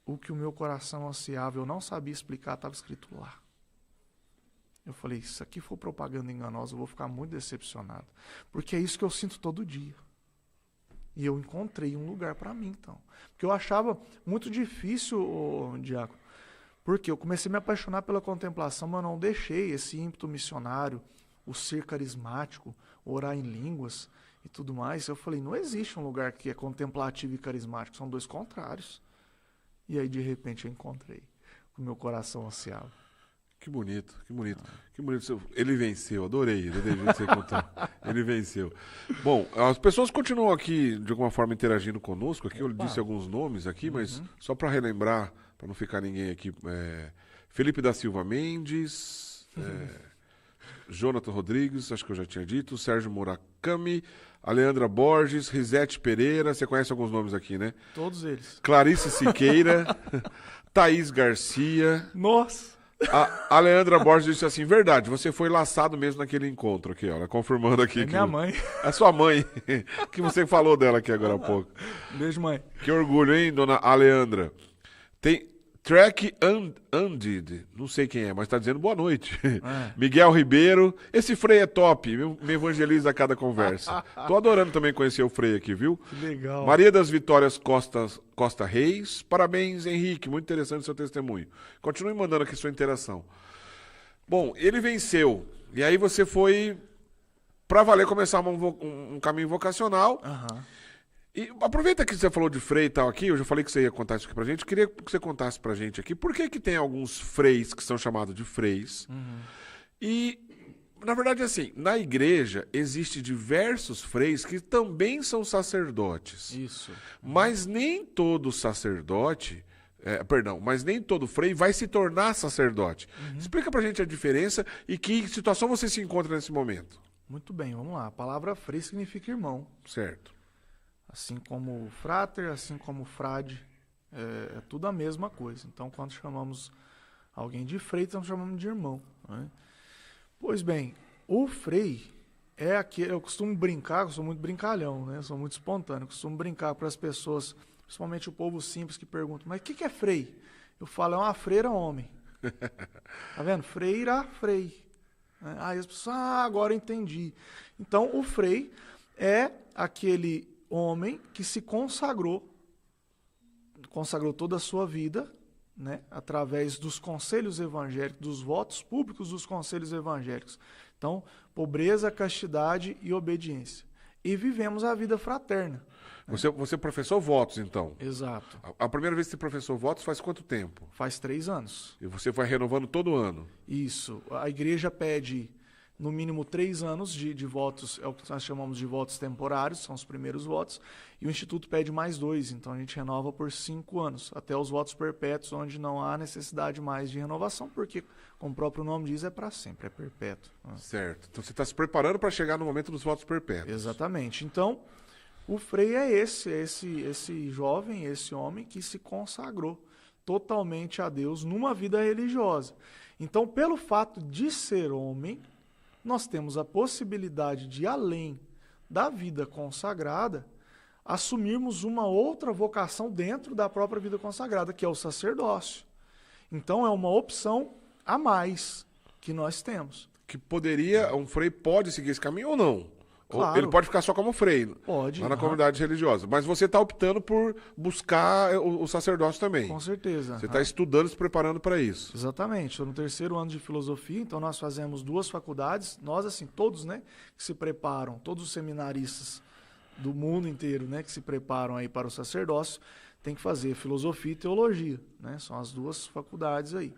O que o meu coração ansiava, eu não sabia explicar, estava escrito lá. Eu falei: se isso aqui for propaganda enganosa, eu vou ficar muito decepcionado. Porque é isso que eu sinto todo dia. E eu encontrei um lugar para mim, então. Porque eu achava muito difícil, Diácono. Porque eu comecei a me apaixonar pela contemplação, mas eu não deixei esse ímpeto missionário, o ser carismático, orar em línguas e tudo mais. Eu falei, não existe um lugar que é contemplativo e carismático, são dois contrários. E aí, de repente, eu encontrei com o meu coração ansiado. Que bonito, que bonito. Que bonito. Ele venceu, adorei o jeito que você contou. Ele venceu. Bom, as pessoas continuam aqui, de alguma forma, interagindo conosco. Aqui eu disse alguns nomes aqui, mas só para relembrar, para não ficar ninguém aqui. Felipe da Silva Mendes, Jonathan Rodrigues, acho que eu já tinha dito, Sérgio Murakami, Aleandra Borges, Risete Pereira, você conhece alguns nomes aqui, né? Todos eles. Clarice Siqueira, Thaís Garcia. Nossa! A Leandra Borges disse assim, verdade, você foi laçado mesmo naquele encontro aqui, ó, confirmando aqui. É minha mãe. É sua mãe, que você falou dela aqui agora há pouco. Beijo, mãe. Que orgulho, hein, dona Aleandra. Tem Track Undead, não sei quem é, mas tá dizendo boa noite. Miguel Ribeiro, esse Frei é top, me evangeliza a cada conversa. Tô adorando também conhecer o Frei aqui, viu? Que legal. Maria das Vitórias Costa Reis, parabéns, Henrique, muito interessante o seu testemunho. Continue mandando aqui sua interação. Bom, ele venceu, e aí você foi, pra valer, começar um caminho vocacional. E aproveita que você falou de Frei e tal aqui, eu já falei que você ia contar isso aqui pra gente, eu queria que você contasse pra gente aqui, por que tem alguns freis que são chamados de freis, e, na verdade, assim, na igreja existe diversos freis que também são sacerdotes. Isso. Mas nem todo sacerdote, mas nem todo frei vai se tornar sacerdote. Explica pra gente a diferença e que situação você se encontra nesse momento. Muito bem, vamos lá. A palavra frei significa irmão. Certo. Assim como frater, assim como frade, é tudo a mesma coisa. Então, quando chamamos alguém de frei, estamos chamando de irmão. Né? Pois bem, o frei é aquele... Eu costumo brincar, eu sou muito brincalhão, né? Eu sou muito espontâneo. Eu costumo brincar para as pessoas, principalmente o povo simples, que perguntam, mas o que é frei? Eu falo, é uma freira homem. Tá vendo? Freira, frei. Aí as pessoas, agora eu entendi. Então, o frei é aquele homem que se consagrou toda a sua vida, né, através dos conselhos evangélicos, dos votos públicos dos conselhos evangélicos. Então, pobreza, castidade e obediência. E vivemos a vida fraterna. Você professou votos, então? Exato. A primeira vez que você professou votos faz quanto tempo? Faz 3 anos. E você vai renovando todo ano? Isso. A igreja pede no mínimo 3 anos de votos, é o que nós chamamos de votos temporários, são os primeiros votos, e o Instituto pede mais 2, então a gente renova por 5 anos, até os votos perpétuos, onde não há necessidade mais de renovação, porque, como o próprio nome diz, é para sempre, é perpétuo. Certo. Então você está se preparando para chegar no momento dos votos perpétuos. Exatamente. Então, o frei é esse jovem, esse homem que se consagrou totalmente a Deus numa vida religiosa. Então, pelo fato de ser homem, nós temos a possibilidade de, além da vida consagrada, assumirmos uma outra vocação dentro da própria vida consagrada, que é o sacerdócio. Então, é uma opção a mais que nós temos. Que um frei pode seguir esse caminho ou não? Claro. Ou ele pode ficar só como frei, pode, lá na comunidade religiosa. Mas você está optando por buscar o sacerdócio também. Com certeza. Você está estudando, se preparando para isso. Exatamente. Estou no 3º ano de filosofia, então nós fazemos 2 faculdades. Nós, assim, todos, né, que se preparam, todos os seminaristas do mundo inteiro, né, que se preparam aí para o sacerdócio, tem que fazer filosofia e teologia, né? São as 2 faculdades aí.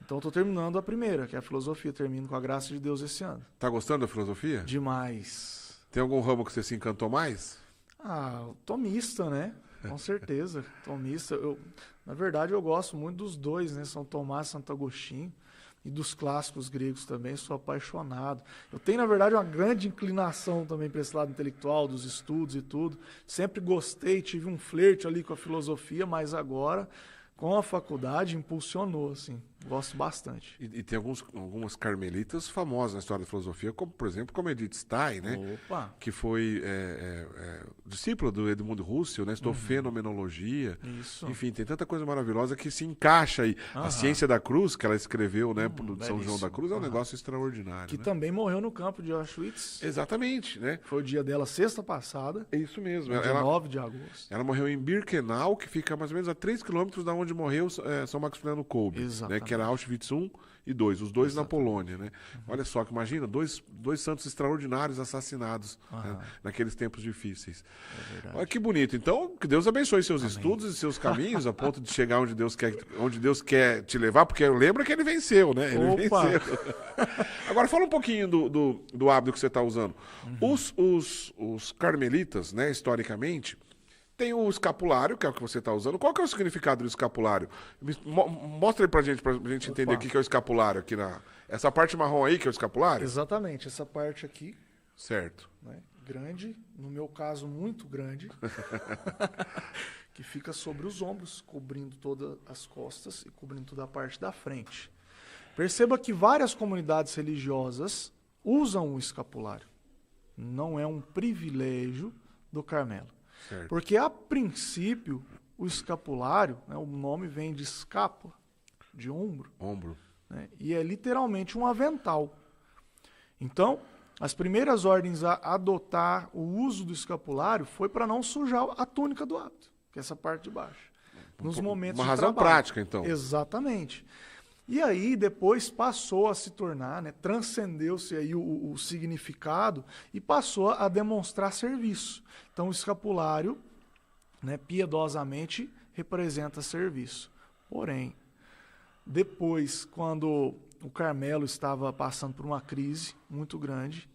Então, estou terminando a primeira, que é a filosofia. Termino com a graça de Deus esse ano. Tá gostando da filosofia? Demais. Tem algum ramo que você se encantou mais? Tomista, né? Com certeza. Tomista. Na verdade, eu gosto muito dos 2, né? São Tomás e Santo Agostinho. E dos clássicos gregos também. Sou apaixonado. Eu tenho, na verdade, uma grande inclinação também para esse lado intelectual, dos estudos e tudo. Sempre gostei, tive um flerte ali com a filosofia, mas agora, com a faculdade, impulsionou, assim. Gosto bastante. E tem algumas carmelitas famosas na história da filosofia, como, por exemplo, como Edith Stein, né? Opa! Que foi discípula do Edmund Husserl, né? Estudou fenomenologia. Isso. Enfim, tem tanta coisa maravilhosa que se encaixa aí. A Ciência da Cruz, que ela escreveu, né? Por São João da Cruz, é um negócio extraordinário. Que né? também morreu no campo de Auschwitz. Exatamente, né? Foi o dia dela sexta passada. É isso mesmo. Dia 9 de agosto. Ela morreu em Birkenau, que fica mais ou menos a 3 quilômetros da onde morreu São Maximiliano Kolbe. Exatamente. Né? que era Auschwitz I e II, os dois na Polônia, né? Olha só, que imagina, dois santos extraordinários assassinados, né, naqueles tempos difíceis. Olha que bonito. Então, que Deus abençoe seus estudos e seus caminhos, a ponto de chegar onde Deus quer te levar, porque lembra que ele venceu, né? Ele venceu. Agora, fala um pouquinho do hábito que você está usando. Os carmelitas, né, historicamente, tem o escapulário, que é o que você está usando. Qual que é o significado do escapulário? Mostra aí pra gente entender o que é o escapulário aqui essa parte marrom aí que é o escapulário? Exatamente, essa parte aqui. Certo. Né, grande, no meu caso muito grande, que fica sobre os ombros, cobrindo todas as costas e cobrindo toda a parte da frente. Perceba que várias comunidades religiosas usam o escapulário. Não é um privilégio do Carmelo. Certo. Porque, a princípio, o escapulário, né, o nome vem de escápula, de ombro. Ombro. Né, e é literalmente um avental. Então, as primeiras ordens a adotar o uso do escapulário foi para não sujar a túnica do hábito, que é essa parte de baixo. Nos momentos Uma de razão trabalho. prática, então. Exatamente. E aí, depois passou a se tornar, né, transcendeu-se aí o significado e passou a demonstrar serviço. Então, o escapulário, né, piedosamente, representa serviço. Porém, depois, quando o Carmelo estava passando por uma crise muito grande,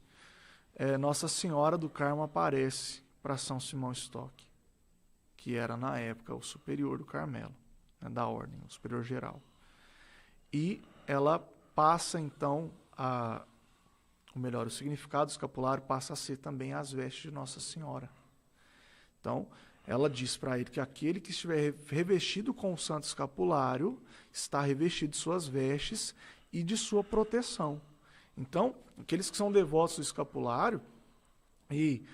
Nossa Senhora do Carmo aparece para São Simão Stock, que era, na época, o superior do Carmelo, né, da ordem, o superior geral. E ela passa, então, o significado do escapulário passa a ser também as vestes de Nossa Senhora. Então, ela diz para ele que aquele que estiver revestido com o santo escapulário está revestido de suas vestes e de sua proteção. Então, aqueles que são devotos do escapulário, e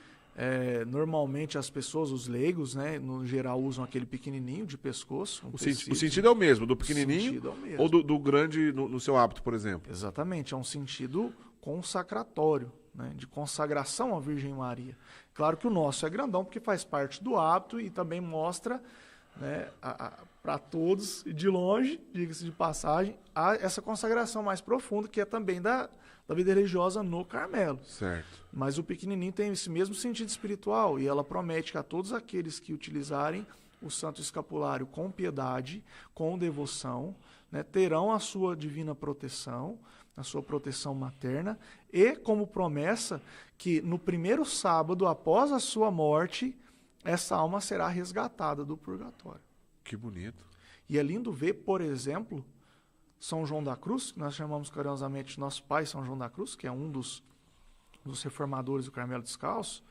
normalmente as pessoas, os leigos, né, no geral, usam aquele pequenininho de pescoço. O sentido é o mesmo, do pequenininho ou do grande no seu hábito, por exemplo? Exatamente, é um sentido consacratório, né, de consagração à Virgem Maria. Claro que o nosso é grandão, porque faz parte do hábito e também mostra, né, para todos, de longe, diga-se de passagem, essa consagração mais profunda, que é também da vida religiosa no Carmelo. Certo. Mas o pequenininho tem esse mesmo sentido espiritual, e ela promete que a todos aqueles que utilizarem o santo escapulário com piedade, com devoção, né, terão a sua divina proteção, a sua proteção materna, e como promessa que no primeiro sábado após a sua morte, essa alma será resgatada do purgatório. Que bonito. E é lindo ver, por exemplo, São João da Cruz, que nós chamamos carinhosamente de nosso pai São João da Cruz, que é um dos reformadores do Carmelo Descalço.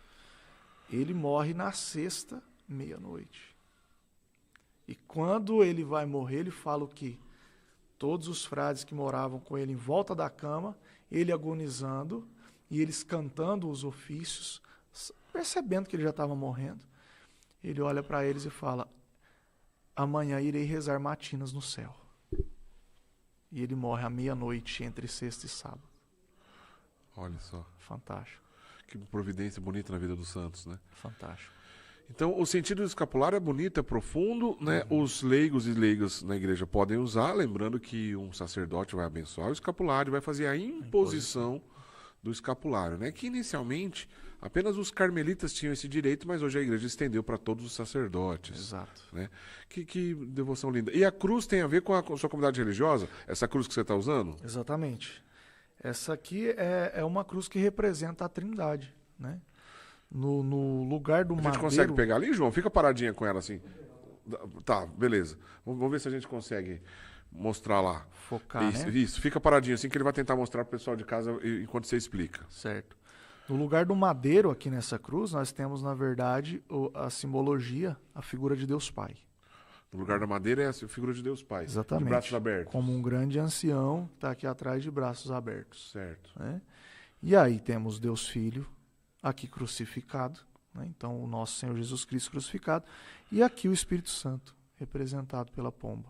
Ele morre na sexta meia-noite. E quando ele vai morrer, ele fala o quê? Todos os frades que moravam com ele em volta da cama, ele agonizando e eles cantando os ofícios, percebendo que ele já estava morrendo. Ele olha para eles e fala: amanhã irei rezar matinas no céu. E ele morre à meia-noite entre sexta e sábado. Olha só. Fantástico. Que providência bonita na vida dos santos, né? Fantástico. Então, o sentido do escapulário é bonito, é profundo, né? Os leigos e leigas na igreja podem usar, lembrando que um sacerdote vai abençoar o escapulário, vai fazer a imposição do escapulário, né? Que inicialmente apenas os carmelitas tinham esse direito, mas hoje a igreja estendeu para todos os sacerdotes. Exato. Né? Que devoção linda. E a cruz tem a ver com a sua comunidade religiosa? Essa cruz que você está usando? Exatamente. Essa aqui é uma cruz que representa a Trindade, né? No lugar do madeiro... A gente consegue pegar ali, João? Fica paradinha com ela assim. Tá, beleza. Vamos ver se a gente consegue mostrar lá. Focar, isso, né? Isso, fica paradinho assim que ele vai tentar mostrar pro pessoal de casa enquanto você explica. Certo. No lugar do madeiro aqui nessa cruz, nós temos, na verdade, a simbologia, a figura de Deus Pai. No lugar da madeira é a figura de Deus Pai. Exatamente. De braços abertos. Como um grande ancião que está aqui atrás de braços abertos. Certo. Né? E aí temos Deus Filho, aqui crucificado, né? Então o nosso Senhor Jesus Cristo crucificado, e aqui o Espírito Santo, representado pela pomba.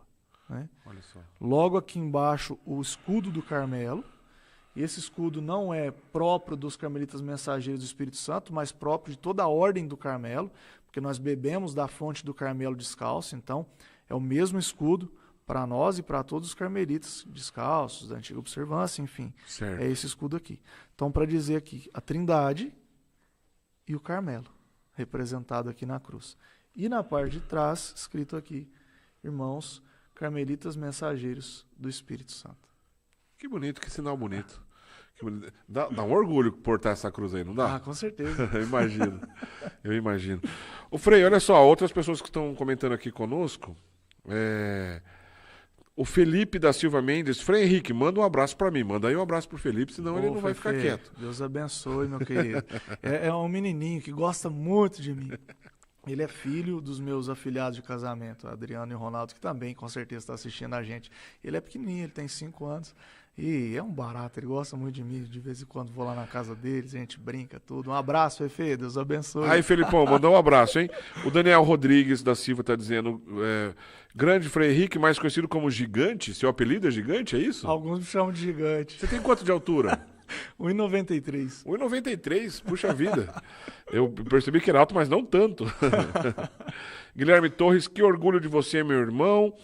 Né? Olha só. Logo aqui embaixo o escudo do Carmelo. Esse escudo não é próprio dos carmelitas mensageiros do Espírito Santo, mas próprio de toda a ordem do Carmelo, porque nós bebemos da fonte do Carmelo Descalço, então é o mesmo escudo para nós e para todos os carmelitas descalços, da antiga observância, enfim. Certo. É esse escudo aqui. Então, para dizer aqui, a Trindade e o Carmelo, representado aqui na cruz. E na parte de trás, escrito aqui, irmãos carmelitas mensageiros do Espírito Santo. Que bonito, que sinal bonito. Que bonito. Dá um orgulho portar essa cruz aí, não dá? Ah, com certeza. Eu imagino. Ô Frei, olha só, outras pessoas que estão comentando aqui conosco, o Felipe da Silva Mendes, Frei Henrique, manda um abraço pra mim, manda aí um abraço pro Felipe, senão ele não vai ficar quieto. Deus abençoe, meu querido. É um menininho que gosta muito de mim. Ele é filho dos meus afilhados de casamento, Adriano e Ronaldo, que também com certeza está assistindo a gente. Ele é pequenininho, ele tem 5 anos e é um barato, ele gosta muito de mim. De vez em quando vou lá na casa deles, a gente brinca, tudo. Um abraço, Fefe, Deus abençoe. Aí, Felipão, mandou um abraço, hein? O Daniel Rodrigues da Silva está dizendo, grande Frei Henrique, mais conhecido como Gigante, seu apelido é Gigante, é isso? Alguns me chamam de Gigante. Você tem quanto de altura? 1,93. 1,93, puxa vida. Eu percebi que era alto, mas não tanto. Guilherme Torres, que orgulho de você, meu irmão.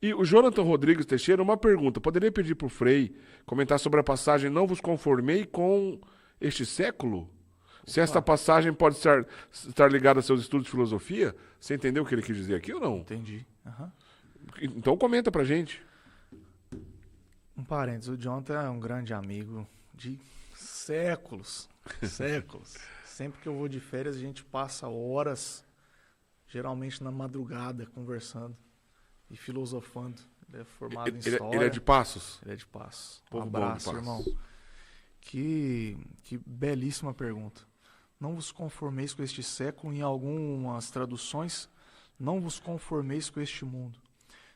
E o Jonathan Rodrigues Teixeira, uma pergunta. Poderia pedir para o Frei comentar sobre a passagem Não vos conformei com este século? Se esta passagem pode estar ligada a seus estudos de filosofia? Você entendeu o que ele quis dizer aqui ou não? Entendi. Uhum. Então comenta pra gente. Um parênteses, o Jonathan é um grande amigo de séculos. Sempre que eu vou de férias, a gente passa horas, geralmente na madrugada, conversando e filosofando. Ele é formado em história. Ele é de Passos? Ele é de Passos. Um Povo abraço, bom de Passos. irmão. Que belíssima pergunta. Não vos conformeis com este século, em algumas traduções, não vos conformeis com este mundo.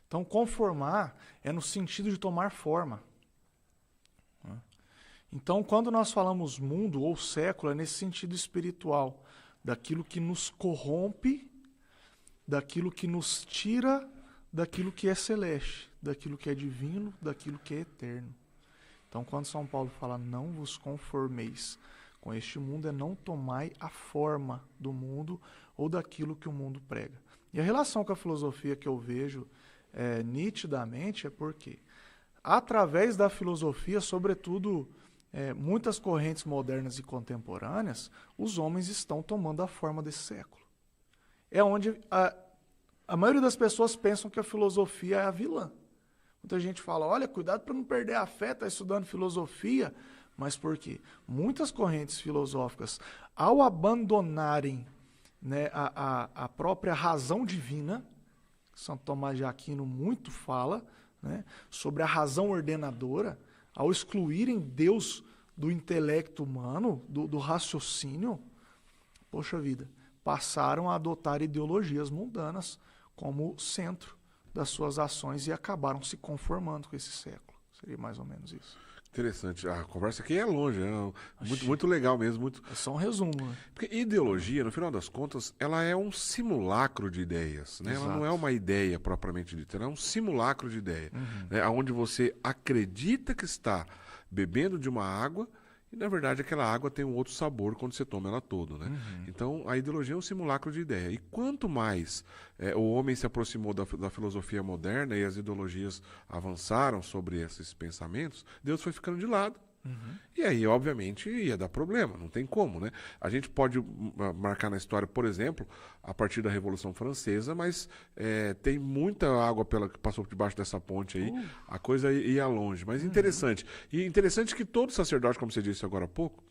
Então, conformar é no sentido de tomar forma. Então, quando nós falamos mundo ou século, é nesse sentido espiritual, daquilo que nos corrompe, daquilo que nos tira daquilo que é celeste, daquilo que é divino, daquilo que é eterno. Então, quando São Paulo fala não vos conformeis com este mundo, é não tomai a forma do mundo ou daquilo que o mundo prega. E a relação com a filosofia que eu vejo nitidamente é porque, através da filosofia, sobretudo muitas correntes modernas e contemporâneas, os homens estão tomando a forma desse século. É onde a maioria das pessoas pensam que a filosofia é a vilã. Muita gente fala, olha, cuidado para não perder a fé, está estudando filosofia. Mas por quê? Muitas correntes filosóficas, ao abandonarem, né, a própria razão divina, São Tomás de Aquino muito fala, né, sobre a razão ordenadora, ao excluírem Deus do intelecto humano, do raciocínio, poxa vida, passaram a adotar ideologias mundanas como centro das suas ações e acabaram se conformando com esse século. Seria mais ou menos isso. Interessante. A conversa aqui é longe, muito legal mesmo. É só um resumo, né? Porque ideologia, no final das contas, ela é um simulacro de ideias, né? Ela não é uma ideia propriamente dita, ela é um simulacro de ideia, né? Onde você acredita que está bebendo de uma água e, na verdade, aquela água tem um outro sabor quando você toma ela toda, né? Então, a ideologia é um simulacro de ideia. E quanto mais o homem se aproximou da filosofia moderna e as ideologias avançaram sobre esses pensamentos, Deus foi ficando de lado. E aí, obviamente, ia dar problema, não tem como, né? A gente pode marcar na história, por exemplo, a partir da Revolução Francesa, mas tem muita água que passou por debaixo dessa ponte aí, a coisa ia longe. Mas interessante. E interessante que todo sacerdote, como você disse agora há pouco,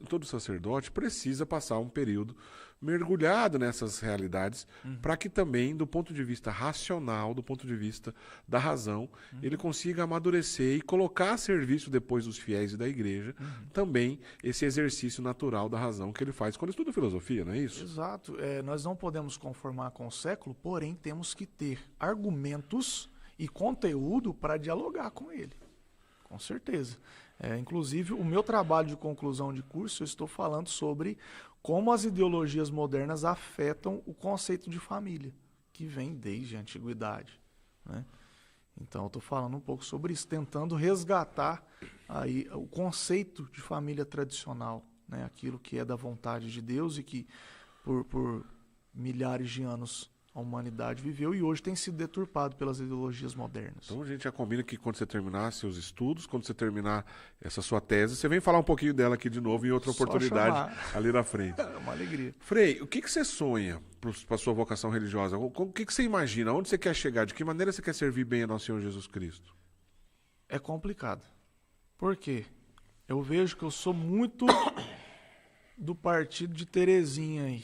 todo sacerdote precisa passar um período mergulhado nessas realidades para que também, do ponto de vista racional, do ponto de vista da razão, ele consiga amadurecer e colocar a serviço depois dos fiéis e da igreja também esse exercício natural da razão que ele faz quando estuda filosofia, não é isso? Exato. Nós não podemos conformar com o século, porém temos que ter argumentos e conteúdo para dialogar com ele. Com certeza. Inclusive, o meu trabalho de conclusão de curso, eu estou falando sobre como as ideologias modernas afetam o conceito de família, que vem desde a antiguidade, né? Então, eu estou falando um pouco sobre isso, tentando resgatar aí o conceito de família tradicional, né? Aquilo que é da vontade de Deus e que, por milhares de anos, a humanidade viveu e hoje tem sido deturpado pelas ideologias modernas. Então a gente já combina que quando você terminar seus estudos, quando você terminar essa sua tese, você vem falar um pouquinho dela aqui de novo em outra oportunidade ali na frente. É uma alegria. Frei, o que você sonha para a sua vocação religiosa? O que você imagina? Onde você quer chegar? De que maneira você quer servir bem a nosso Senhor Jesus Cristo? É complicado. Por quê? Eu vejo que eu sou muito do partido de Terezinha aí.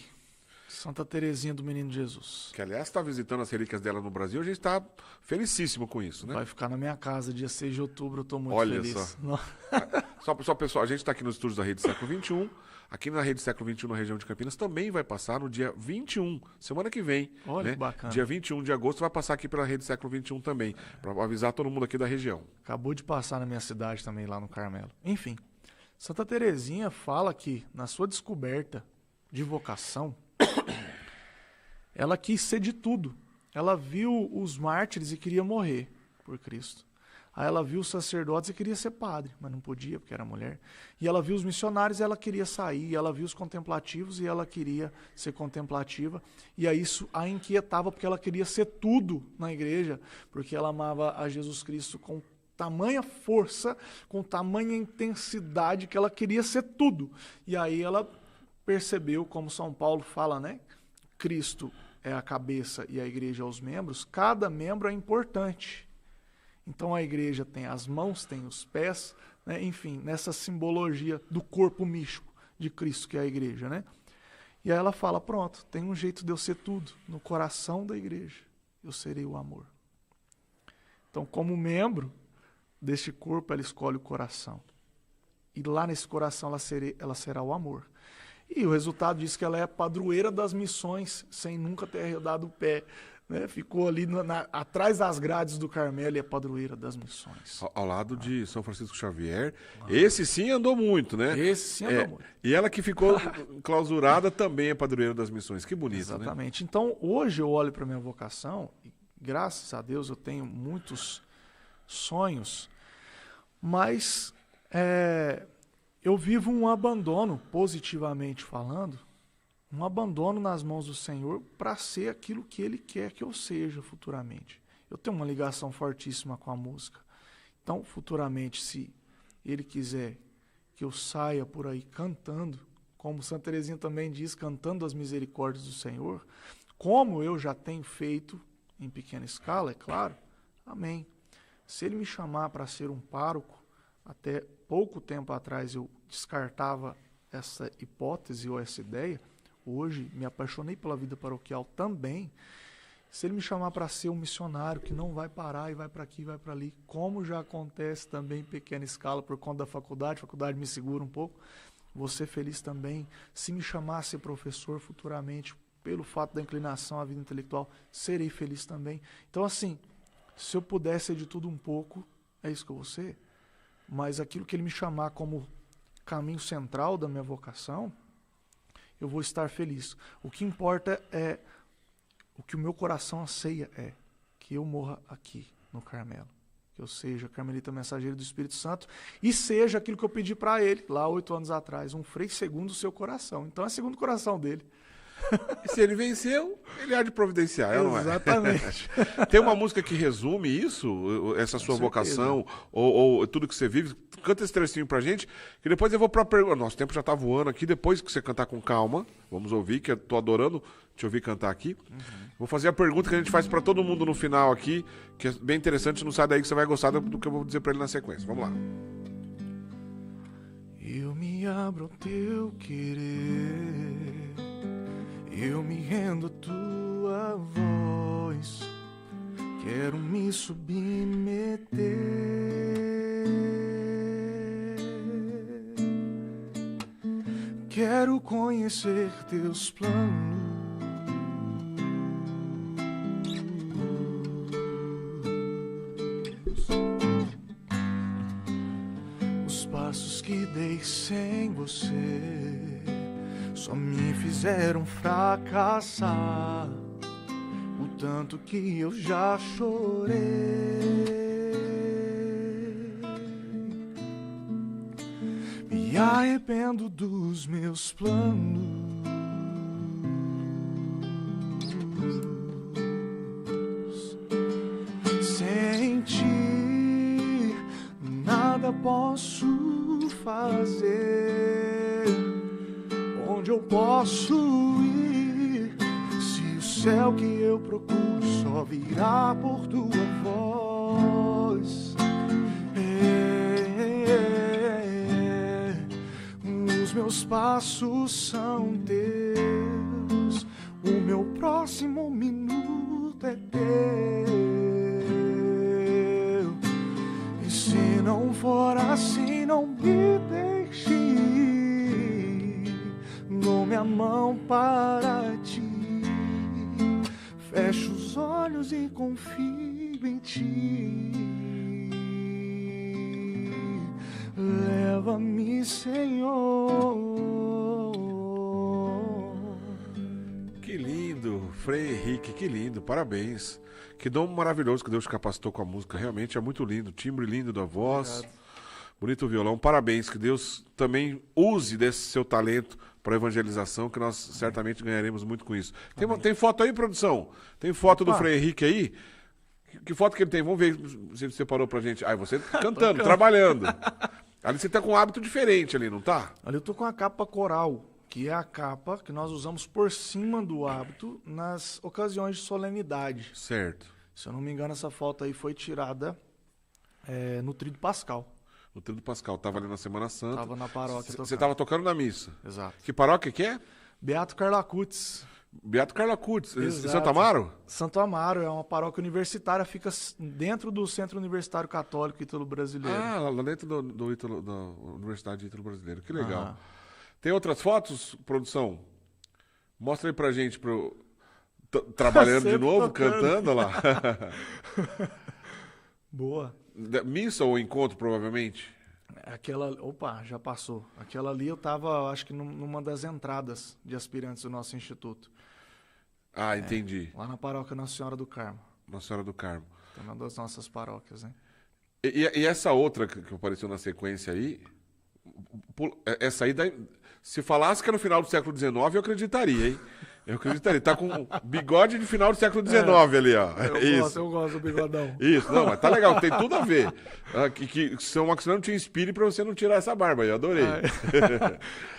Santa Terezinha do Menino Jesus. Que, aliás, está visitando as relíquias dela no Brasil, a gente está felicíssimo com isso, né? Vai ficar na minha casa dia 6 de outubro, eu estou muito Olha feliz. Só, pessoal, a gente está aqui nos estúdios da Rede Século XXI. Aqui na Rede Século XXI, na região de Campinas, também vai passar no dia 21, semana que vem. Olha, né? que bacana. Dia 21 de agosto vai passar aqui pela Rede Século XXI também, para avisar todo mundo aqui da região. Acabou de passar na minha cidade também, lá no Carmelo. Enfim, Santa Terezinha fala que, na sua descoberta de vocação, ela quis ser de tudo. Ela viu os mártires e queria morrer por Cristo. Aí ela viu os sacerdotes e queria ser padre, mas não podia porque era mulher. E ela viu os missionários e ela queria sair. E ela viu os contemplativos e ela queria ser contemplativa. E aí isso a inquietava porque ela queria ser tudo na igreja, porque ela amava a Jesus Cristo com tamanha força, com tamanha intensidade que ela queria ser tudo. E aí ela percebeu, como São Paulo fala, né? Cristo é a cabeça e a igreja os membros, cada membro é importante. Então a igreja tem as mãos, tem os pés, né? Enfim, nessa simbologia do corpo místico de Cristo, que é a igreja, né? E aí ela fala, pronto, tem um jeito de eu ser tudo. No coração da igreja, eu serei o amor. Então, como membro deste corpo, ela escolhe o coração. E lá nesse coração ela será o amor. E o resultado diz que ela é a padroeira das missões, sem nunca ter arredado o pé. Né? Ficou ali atrás das grades do Carmelo e é padroeira das missões. Ao lado de São Francisco Xavier. Esse sim andou muito, né? Esse sim andou muito. E ela que ficou clausurada também é padroeira das missões. Que bonito, Exatamente. Né? Então, hoje eu olho para a minha vocação, e graças a Deus eu tenho muitos sonhos, mas eu vivo um abandono, positivamente falando, um abandono nas mãos do Senhor para ser aquilo que Ele quer que eu seja futuramente. Eu tenho uma ligação fortíssima com a música. Então, futuramente, se Ele quiser que eu saia por aí cantando, como Santa Teresinha também diz, cantando as misericórdias do Senhor, como eu já tenho feito em pequena escala, é claro, amém. Se Ele me chamar para ser um pároco, até pouco tempo atrás eu descartava essa hipótese ou essa ideia, hoje me apaixonei pela vida paroquial também. Se Ele me chamar para ser um missionário que não vai parar e vai para aqui e vai para ali, como já acontece também em pequena escala por conta da faculdade, a faculdade me segura um pouco, vou ser feliz também. Se me chamar a ser professor futuramente, pelo fato da inclinação à vida intelectual, serei feliz também. Então, assim, se eu puder ser de tudo um pouco, é isso que eu vou ser. Mas aquilo que Ele me chamar como caminho central da minha vocação, eu vou estar feliz. O que importa é, o que o meu coração anseia é que eu morra aqui no Carmelo. Que eu seja carmelita mensageiro do Espírito Santo e seja aquilo que eu pedi para ele, lá 8 anos atrás, um frei segundo o seu coração. Então é segundo o coração dele. E se ele venceu, ele há de providenciar, não é? Exatamente. Tem uma música que resume isso, essa sua vocação, ou tudo que você vive? Canta esse trecinho pra gente, que depois eu vou pra pergunta. Nosso tempo já tá voando aqui, depois que você cantar com calma, vamos ouvir, que eu tô adorando te ouvir cantar aqui. Vou fazer a pergunta que a gente faz pra todo mundo no final aqui, que é bem interessante, não sai daí que você vai gostar do que eu vou dizer pra ele na sequência. Vamos lá. Eu me abro ao teu querer, eu me rendo à tua voz, quero me submeter, quero conhecer teus planos, os passos que dei sem você só me fizeram fracassar, o tanto que eu já chorei. Me arrependo dos meus planos, nada posso fazer. Onde eu posso ir, se o céu que eu procuro só virá por tua voz? Os meus passos são teus, o meu próximo minuto é teu. E se não for assim, não me deixe ir. Dou minha mão para ti, fecho os olhos e confio em ti. Leva-me, Senhor. Que lindo, Frei Henrique, que lindo, parabéns. Que dom maravilhoso que Deus capacitou com a música, realmente é muito lindo, timbre lindo da voz, obrigado. Bonito violão, parabéns, que Deus também use desse seu talento para evangelização, que nós certamente ganharemos muito com isso. Tem foto aí, produção? Tem foto do Frei Henrique aí? Que foto que ele tem? Vamos ver se você separou pra gente. Ah, você cantando, trabalhando. Ali você tá com um hábito diferente ali, não tá? Ali eu tô com a capa coral, que é a capa que nós usamos por cima do hábito nas ocasiões de solenidade. Certo. Se eu não me engano, essa foto aí foi tirada no Tríduo Pascal. No Tríduo Pascal, tava ali na Semana Santa. Tava na paróquia. Você tava tocando na missa. Exato. Que paróquia que é? Beato Carlo Acutis. Beato Carlo Acutis. Em Santo Amaro? Santo Amaro, é uma paróquia universitária, fica dentro do Centro Universitário Católico Ítalo Brasileiro. Ah, lá dentro da Universidade Ítalo Brasileiro. Que legal. Tem outras fotos, produção? Mostra aí pra gente, trabalhando de novo, tocando. Cantando lá. Boa. Missa ou encontro, provavelmente? Opa, já passou. Aquela ali eu tava, acho que numa das entradas de aspirantes do nosso instituto. Ah, entendi. Lá na paróquia Nossa Senhora do Carmo. Nossa Senhora do Carmo. Então, uma das nossas paróquias, né? E essa outra que apareceu na sequência aí, essa aí, se falasse que é no final do século XIX, eu acreditaria, hein? Eu acreditaria. Tá com bigode de final do século XIX ali, ó. Eu gosto do bigodão. Isso, não, mas tá legal, tem tudo a ver. Que você não te inspire pra você não tirar essa barba aí, eu adorei.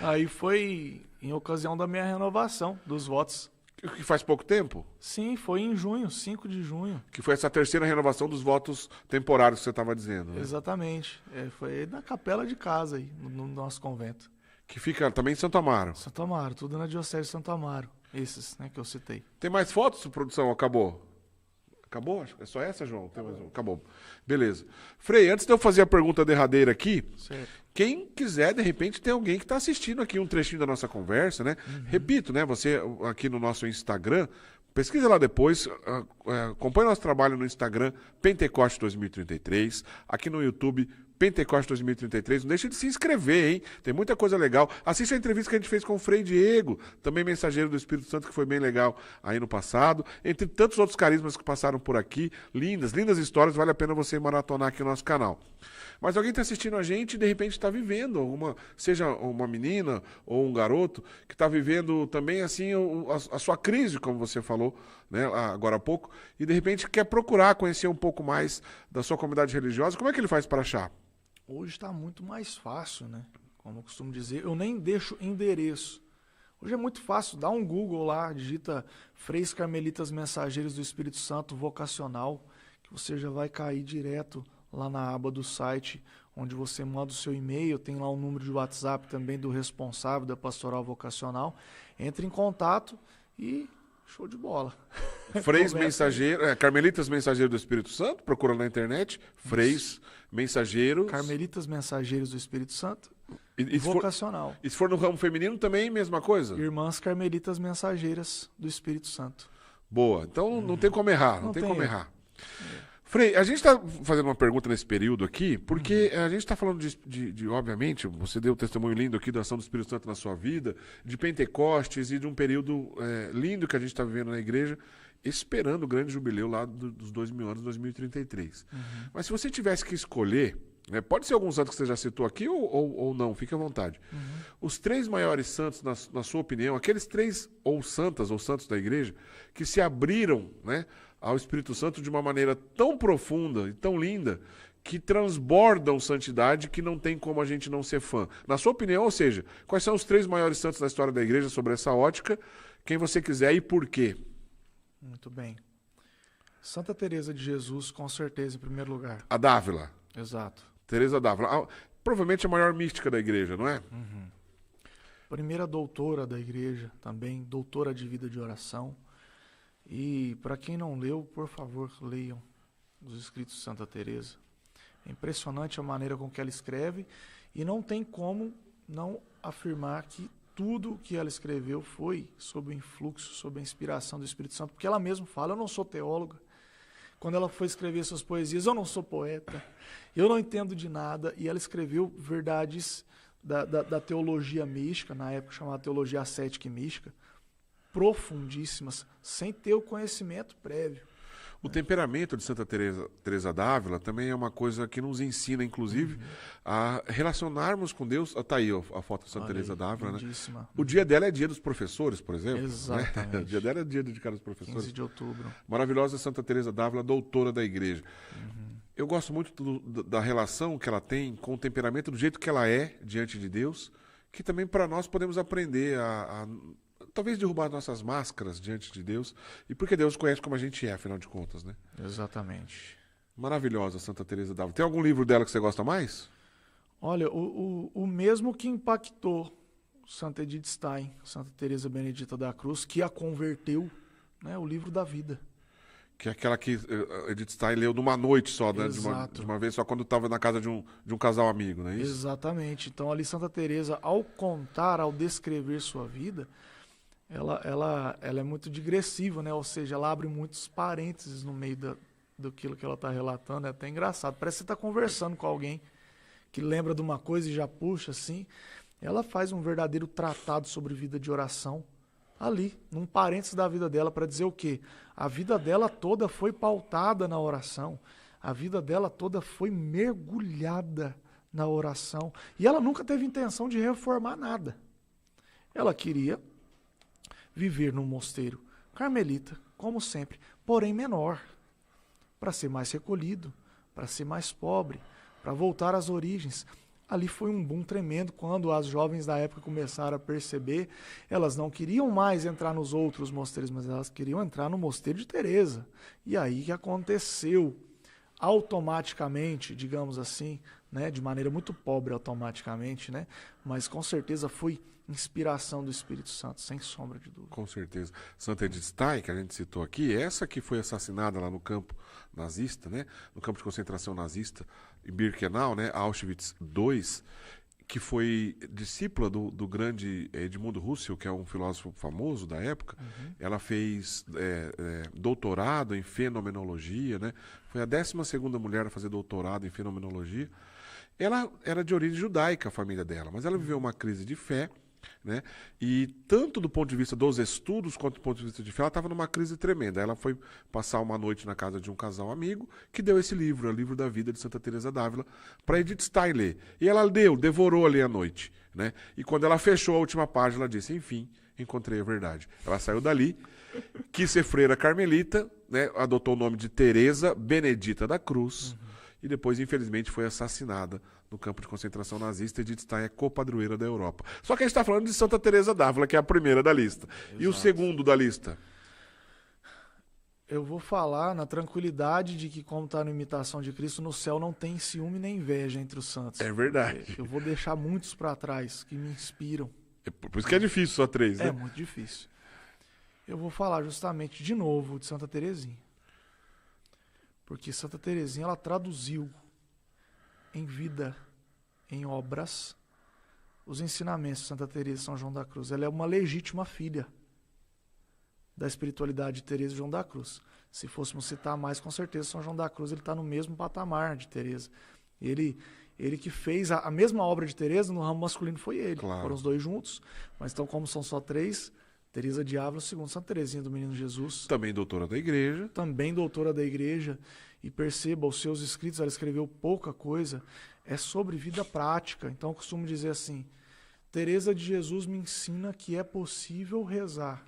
Aí foi em ocasião da minha renovação dos votos. Que faz pouco tempo? Sim, foi em junho, 5 de junho. Que foi essa terceira renovação dos votos temporários que você estava dizendo, né? Exatamente. Foi na capela de casa aí, no nosso convento. Que fica também em Santo Amaro. Santo Amaro, tudo na Diocese de Santo Amaro. Esses, né, que eu citei. Tem mais fotos, produção? Acabou? Acabou? É só essa, João? Tem mais um? Acabou. Beleza. Frei, antes de eu fazer a pergunta derradeira aqui, certo. Quem quiser, de repente, tem alguém que está assistindo aqui um trechinho da nossa conversa, né? Uhum. Repito, né? Você aqui no nosso Instagram, pesquisa lá depois, acompanhe nosso trabalho no Instagram, Pentecoste 2033, aqui no YouTube, Pentecoste 2033, não deixa de se inscrever, hein? Tem muita coisa legal. Assista a entrevista que a gente fez com o Frei Diego, também mensageiro do Espírito Santo, que foi bem legal aí no passado. Entre tantos outros carismas que passaram por aqui, lindas histórias, vale a pena você maratonar aqui no nosso canal. Mas alguém está assistindo a gente e de repente está vivendo seja uma menina ou um garoto, que está vivendo também assim a sua crise, como você falou, né, agora há pouco, e de repente quer procurar conhecer um pouco mais da sua comunidade religiosa. Como é que ele faz para achar? Hoje está muito mais fácil, né? Como eu costumo dizer, eu nem deixo endereço. Hoje é muito fácil, dá um Google lá, digita Freis Carmelitas Mensageiros do Espírito Santo Vocacional, que você já vai cair direto lá na aba do site, onde você manda o seu e-mail, tem lá o número de WhatsApp também do responsável da Pastoral Vocacional. Entre em contato e show de bola. Freis Mensageiro, Carmelitas Mensageiros do Espírito Santo, procura na internet, Freis Mensageiros. Carmelitas Mensageiros do Espírito Santo e Vocacional. E se for no ramo feminino também, mesma coisa? Irmãs Carmelitas Mensageiras do Espírito Santo. Boa, então não tem como errar, não tem como errar. Frei, a gente está fazendo uma pergunta nesse período aqui, porque a gente está falando de, obviamente, você deu um testemunho lindo aqui da ação do Espírito Santo na sua vida, de Pentecostes e de um período lindo que a gente está vivendo na igreja, esperando o grande jubileu lá dos 2000 anos, 2033. Mas se você tivesse que escolher, né, pode ser algum santo que você já citou aqui ou não, fique à vontade. Os 3 maiores santos, na sua opinião, aqueles 3 ou santas ou santos da igreja, que se abriram, né, ao Espírito Santo de uma maneira tão profunda e tão linda que transbordam santidade, que não tem como a gente não ser fã. Na sua opinião, ou seja, quais são os 3 maiores santos da história da igreja sobre essa ótica? Quem você quiser e por quê? Muito bem. Santa Teresa de Jesus, com certeza, em primeiro lugar. A d'Ávila. Exato. Teresa d'Ávila. Provavelmente a maior mística da igreja, não é? Primeira doutora da igreja, também doutora de vida de oração. E para quem não leu, por favor, leiam os escritos de Santa Teresa. É impressionante a maneira com que ela escreve e não tem como não afirmar que tudo que ela escreveu foi sob o influxo, sob a inspiração do Espírito Santo, porque ela mesma fala, eu não sou teóloga. Quando ela foi escrever suas poesias, eu não sou poeta, eu não entendo de nada, e ela escreveu verdades da teologia mística, na época chamada teologia ascética e mística, profundíssimas, sem ter o conhecimento prévio. O temperamento de Santa Teresa d'Ávila também é uma coisa que nos ensina, inclusive, a relacionarmos com Deus. Tá aí a foto de Santa Teresa d'Ávila, né? O dia dela é dia dos professores, por exemplo. Exatamente. Né? O dia dela é dia dedicado aos professores. 15 de outubro. Maravilhosa Santa Teresa d'Ávila, doutora da igreja. Eu gosto muito da relação que ela tem com o temperamento, do jeito que ela é diante de Deus, que também para nós podemos aprender a talvez derrubar nossas máscaras diante de Deus, e porque Deus conhece como a gente é, afinal de contas, né? Exatamente. Maravilhosa Santa Teresa d'Ávila. Tem algum livro dela que você gosta mais? Olha, o mesmo que impactou Santa Edith Stein, Santa Teresa Benedita da Cruz, que a converteu, né, o livro da vida. Que é aquela que Edith Stein leu numa noite só, né? De uma vez só, quando estava na casa de um casal amigo, não é isso? Exatamente. Então ali Santa Teresa, ao contar, ao descrever sua vida, ela é muito digressiva, né? Ou seja, ela abre muitos parênteses no meio daquilo que ela está relatando. É até engraçado. Parece que você está conversando com alguém que lembra de uma coisa e já puxa assim. Ela faz um verdadeiro tratado sobre vida de oração ali, num parênteses da vida dela, para dizer o quê? A vida dela toda foi pautada na oração. A vida dela toda foi mergulhada na oração. E ela nunca teve intenção de reformar nada. Ela queria viver num mosteiro carmelita, como sempre, porém menor, para ser mais recolhido, para ser mais pobre, para voltar às origens. Ali foi um boom tremendo quando as jovens da época começaram a perceber, elas não queriam mais entrar nos outros mosteiros, mas elas queriam entrar no mosteiro de Teresa. E aí que aconteceu automaticamente, digamos assim, né, de maneira muito pobre automaticamente, né, mas com certeza foi inspiração do Espírito Santo, sem sombra de dúvida. Com certeza. Santa Edith Stein, que a gente citou aqui, essa que foi assassinada lá no campo nazista, né? No campo de concentração nazista, em Birkenau, né? Auschwitz II, que foi discípula do grande Edmundo Husserl, que é um filósofo famoso da época. Ela fez doutorado em fenomenologia, né? Foi a 12ª mulher a fazer doutorado em fenomenologia. Ela era de origem judaica, a família dela, mas ela viveu uma crise de fé, né? E tanto do ponto de vista dos estudos quanto do ponto de vista de fé, ela estava numa crise tremenda. Ela foi passar uma noite na casa de um casal amigo que deu esse livro, o Livro da Vida de Santa Teresa d'Ávila, para Edith Stein ler. E ela devorou ali à noite, né? E quando ela fechou a última página, ela disse: enfim, encontrei a verdade. Ela saiu dali, quis ser freira carmelita, né? Adotou o nome de Teresa Benedita da Cruz, e depois, infelizmente, foi assassinada no campo de concentração nazista. Edith Stein é copadroeira da Europa. Só que a gente está falando de Santa Teresa d'Ávila, que é a primeira da lista. Exato. E o segundo da lista? Eu vou falar na tranquilidade de que, como está na imitação de Cristo, no céu não tem ciúme nem inveja entre os santos. É verdade. Eu vou deixar muitos para trás que me inspiram. É por isso que é difícil só 3, né? É muito difícil. Eu vou falar justamente de novo de Santa Teresinha. Porque Santa Teresinha, ela traduziu em vida, em obras, os ensinamentos de Santa Teresa e São João da Cruz. Ela é uma legítima filha da espiritualidade de Teresa e João da Cruz. Se fôssemos citar mais, com certeza São João da Cruz ele está no mesmo patamar de Teresa. Ele que fez a mesma obra de Teresa no ramo masculino foi ele. Claro. Foram os dois juntos, mas então como são só 3, Teresa de Ávila, segundo Santa Teresinha do Menino Jesus. Também doutora da igreja. Também doutora da igreja. E perceba, os seus escritos, ela escreveu pouca coisa, é sobre vida prática. Então eu costumo dizer assim, Teresa de Jesus me ensina que é possível rezar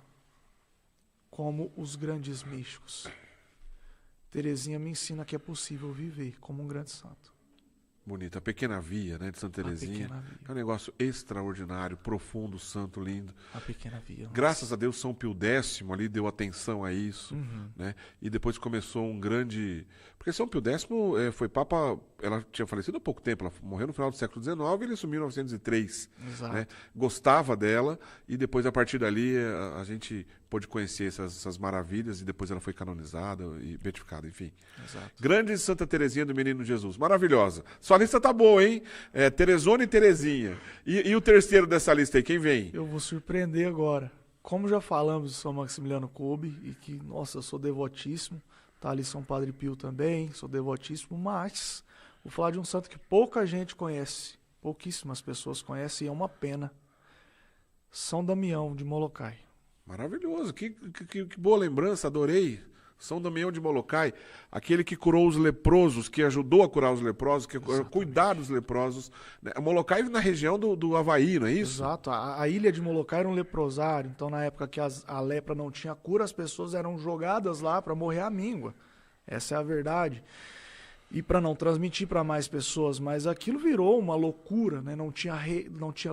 como os grandes místicos. Terezinha me ensina que é possível viver como um grande santo. Bonita. A Pequena Via, né, de Santa Terezinha. É um negócio extraordinário, profundo, santo, lindo. A Pequena Via. Graças a Deus, São Pio X ali deu atenção a isso, né? E depois começou um grande... Porque São Pio X foi Papa... Ela tinha falecido há pouco tempo, ela morreu no final do século XIX e ele assumiu em 1903. Exato. Né? Gostava dela e depois, a partir dali, a gente pôde conhecer essas maravilhas e depois ela foi canonizada e beatificada, enfim. Exato. Grande Santa Terezinha do Menino Jesus, maravilhosa. Sua lista tá boa, hein? Teresona e Terezinha. E o terceiro dessa lista aí, quem vem? Eu vou surpreender agora. Como já falamos de São Maximiliano Kolbe, e que, nossa, eu sou devotíssimo, tá ali São Padre Pio também, sou devotíssimo, mas vou falar de um santo que pouca gente conhece, pouquíssimas pessoas conhecem, e é uma pena. São Damião de Molokai. Maravilhoso, que boa lembrança, adorei. São Damião de Molokai, aquele que curou os leprosos, que ajudou a curar os leprosos, que cuidar dos leprosos. Molokai na região do Havaí, não é isso? Exato, a ilha de Molokai era um leprosário, então na época que a lepra não tinha cura, as pessoas eram jogadas lá para morrer à míngua. Essa é a verdade. E para não transmitir para mais pessoas, mas aquilo virou uma loucura, né? Não tinha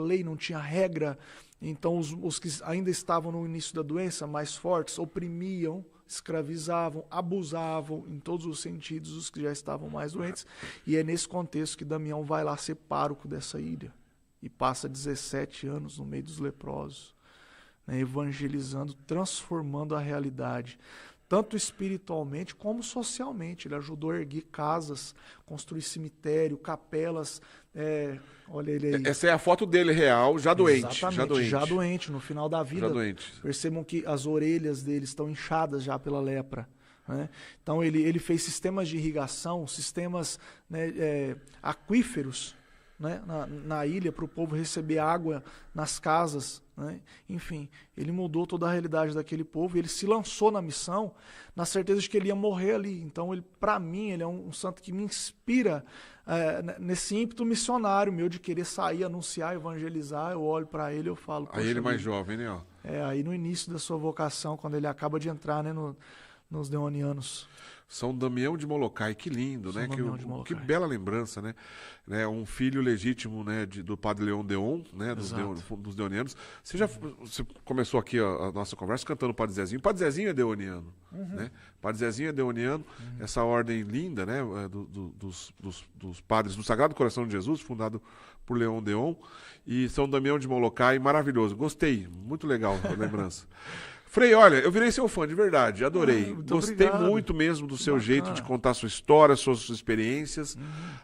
lei, não tinha regra. Então os que ainda estavam no início da doença, mais fortes, oprimiam, escravizavam, abusavam em todos os sentidos os que já estavam mais doentes. E é nesse contexto que Damião vai lá ser pároco dessa ilha e passa 17 anos no meio dos leprosos, né? Evangelizando, transformando a realidade, tanto espiritualmente como socialmente. Ele ajudou a erguer casas, construir cemitério, capelas. Olha ele aí. Essa é a foto dele real, já doente. Exatamente, já doente, no final da vida. Já doente. Percebam que as orelhas dele estão inchadas já pela lepra, né? Então ele fez sistemas de irrigação, sistemas, né, aquíferos, né, na ilha para o povo receber água nas casas, né? Enfim, ele mudou toda a realidade daquele povo e ele se lançou na missão na certeza de que ele ia morrer ali. Então, para mim, ele é um santo que me inspira nesse ímpeto missionário meu de querer sair, anunciar, evangelizar. Eu olho para ele e eu falo... Aí ele mais jovem, né? Ó. Aí no início da sua vocação, quando ele acaba de entrar, né, nos Deonianos. São Damião de Molokai, que lindo, né? Que bela lembrança, né? Um filho legítimo, né, do padre Leão Deon, né? Dos Deonianos. Você começou aqui a nossa conversa cantando o Padre Zezinho. O Padre Zezinho é deoniano, né? O Padre Zezinho é deoniano, essa ordem linda, né? Dos padres do Sagrado Coração de Jesus, fundado por Leão Deon. E São Damião de Molokai, maravilhoso. Gostei, muito legal a lembrança. Frei, olha, eu virei seu fã, de verdade, adorei. Gostei muito mesmo do seu jeito de contar sua história, suas experiências.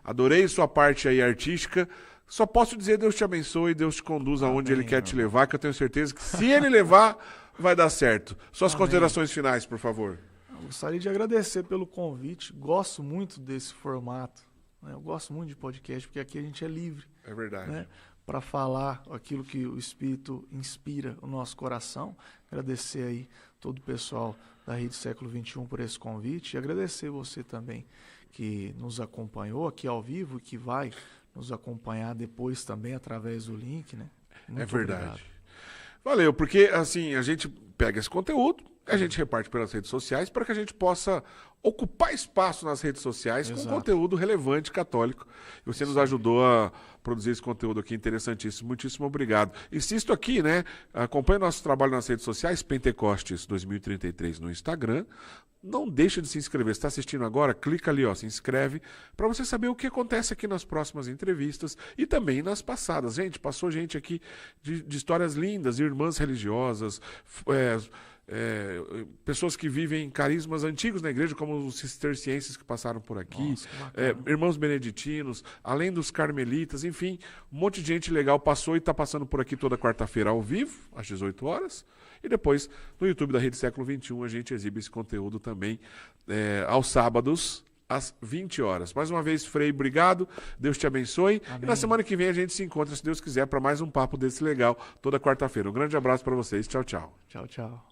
Adorei sua parte aí artística. Só posso dizer, Deus te abençoe, Deus te conduza aonde Ele quer te levar, que eu tenho certeza que se Ele levar, vai dar certo. Suas considerações finais, por favor. Eu gostaria de agradecer pelo convite. Gosto muito desse formato, né? Eu gosto muito de podcast, porque aqui a gente é livre. É verdade. Né? Para falar aquilo que o Espírito inspira o nosso coração. Agradecer aí todo o pessoal da Rede Século XXI por esse convite e agradecer você também que nos acompanhou aqui ao vivo e que vai nos acompanhar depois também através do link, né? Muito é verdade. Obrigado. Valeu, porque assim, a gente pega esse conteúdo, a gente reparte pelas redes sociais para que a gente possa ocupar espaço nas redes sociais com conteúdo relevante católico. E você nos ajudou a produzir esse conteúdo aqui interessantíssimo. Muitíssimo obrigado. Insisto aqui, né? Acompanhe nosso trabalho nas redes sociais, Pentecostes 2033 no Instagram. Não deixa de se inscrever. Você está assistindo agora? Clica ali, ó, se inscreve, para você saber o que acontece aqui nas próximas entrevistas e também nas passadas. Gente, passou gente aqui de histórias lindas, irmãs religiosas, pessoas que vivem carismas antigos na igreja, como os cistercienses que passaram por aqui, irmãos beneditinos, além dos carmelitas, enfim, um monte de gente legal passou e está passando por aqui toda quarta-feira ao vivo, às 18 horas, e depois no YouTube da Rede Século XXI a gente exibe esse conteúdo também aos sábados, às 20 horas. Mais uma vez, Frei, obrigado, Deus te abençoe. Amém. E na semana que vem a gente se encontra, se Deus quiser, para mais um papo desse legal, toda quarta-feira. Um grande abraço para vocês, tchau, tchau. Tchau, tchau.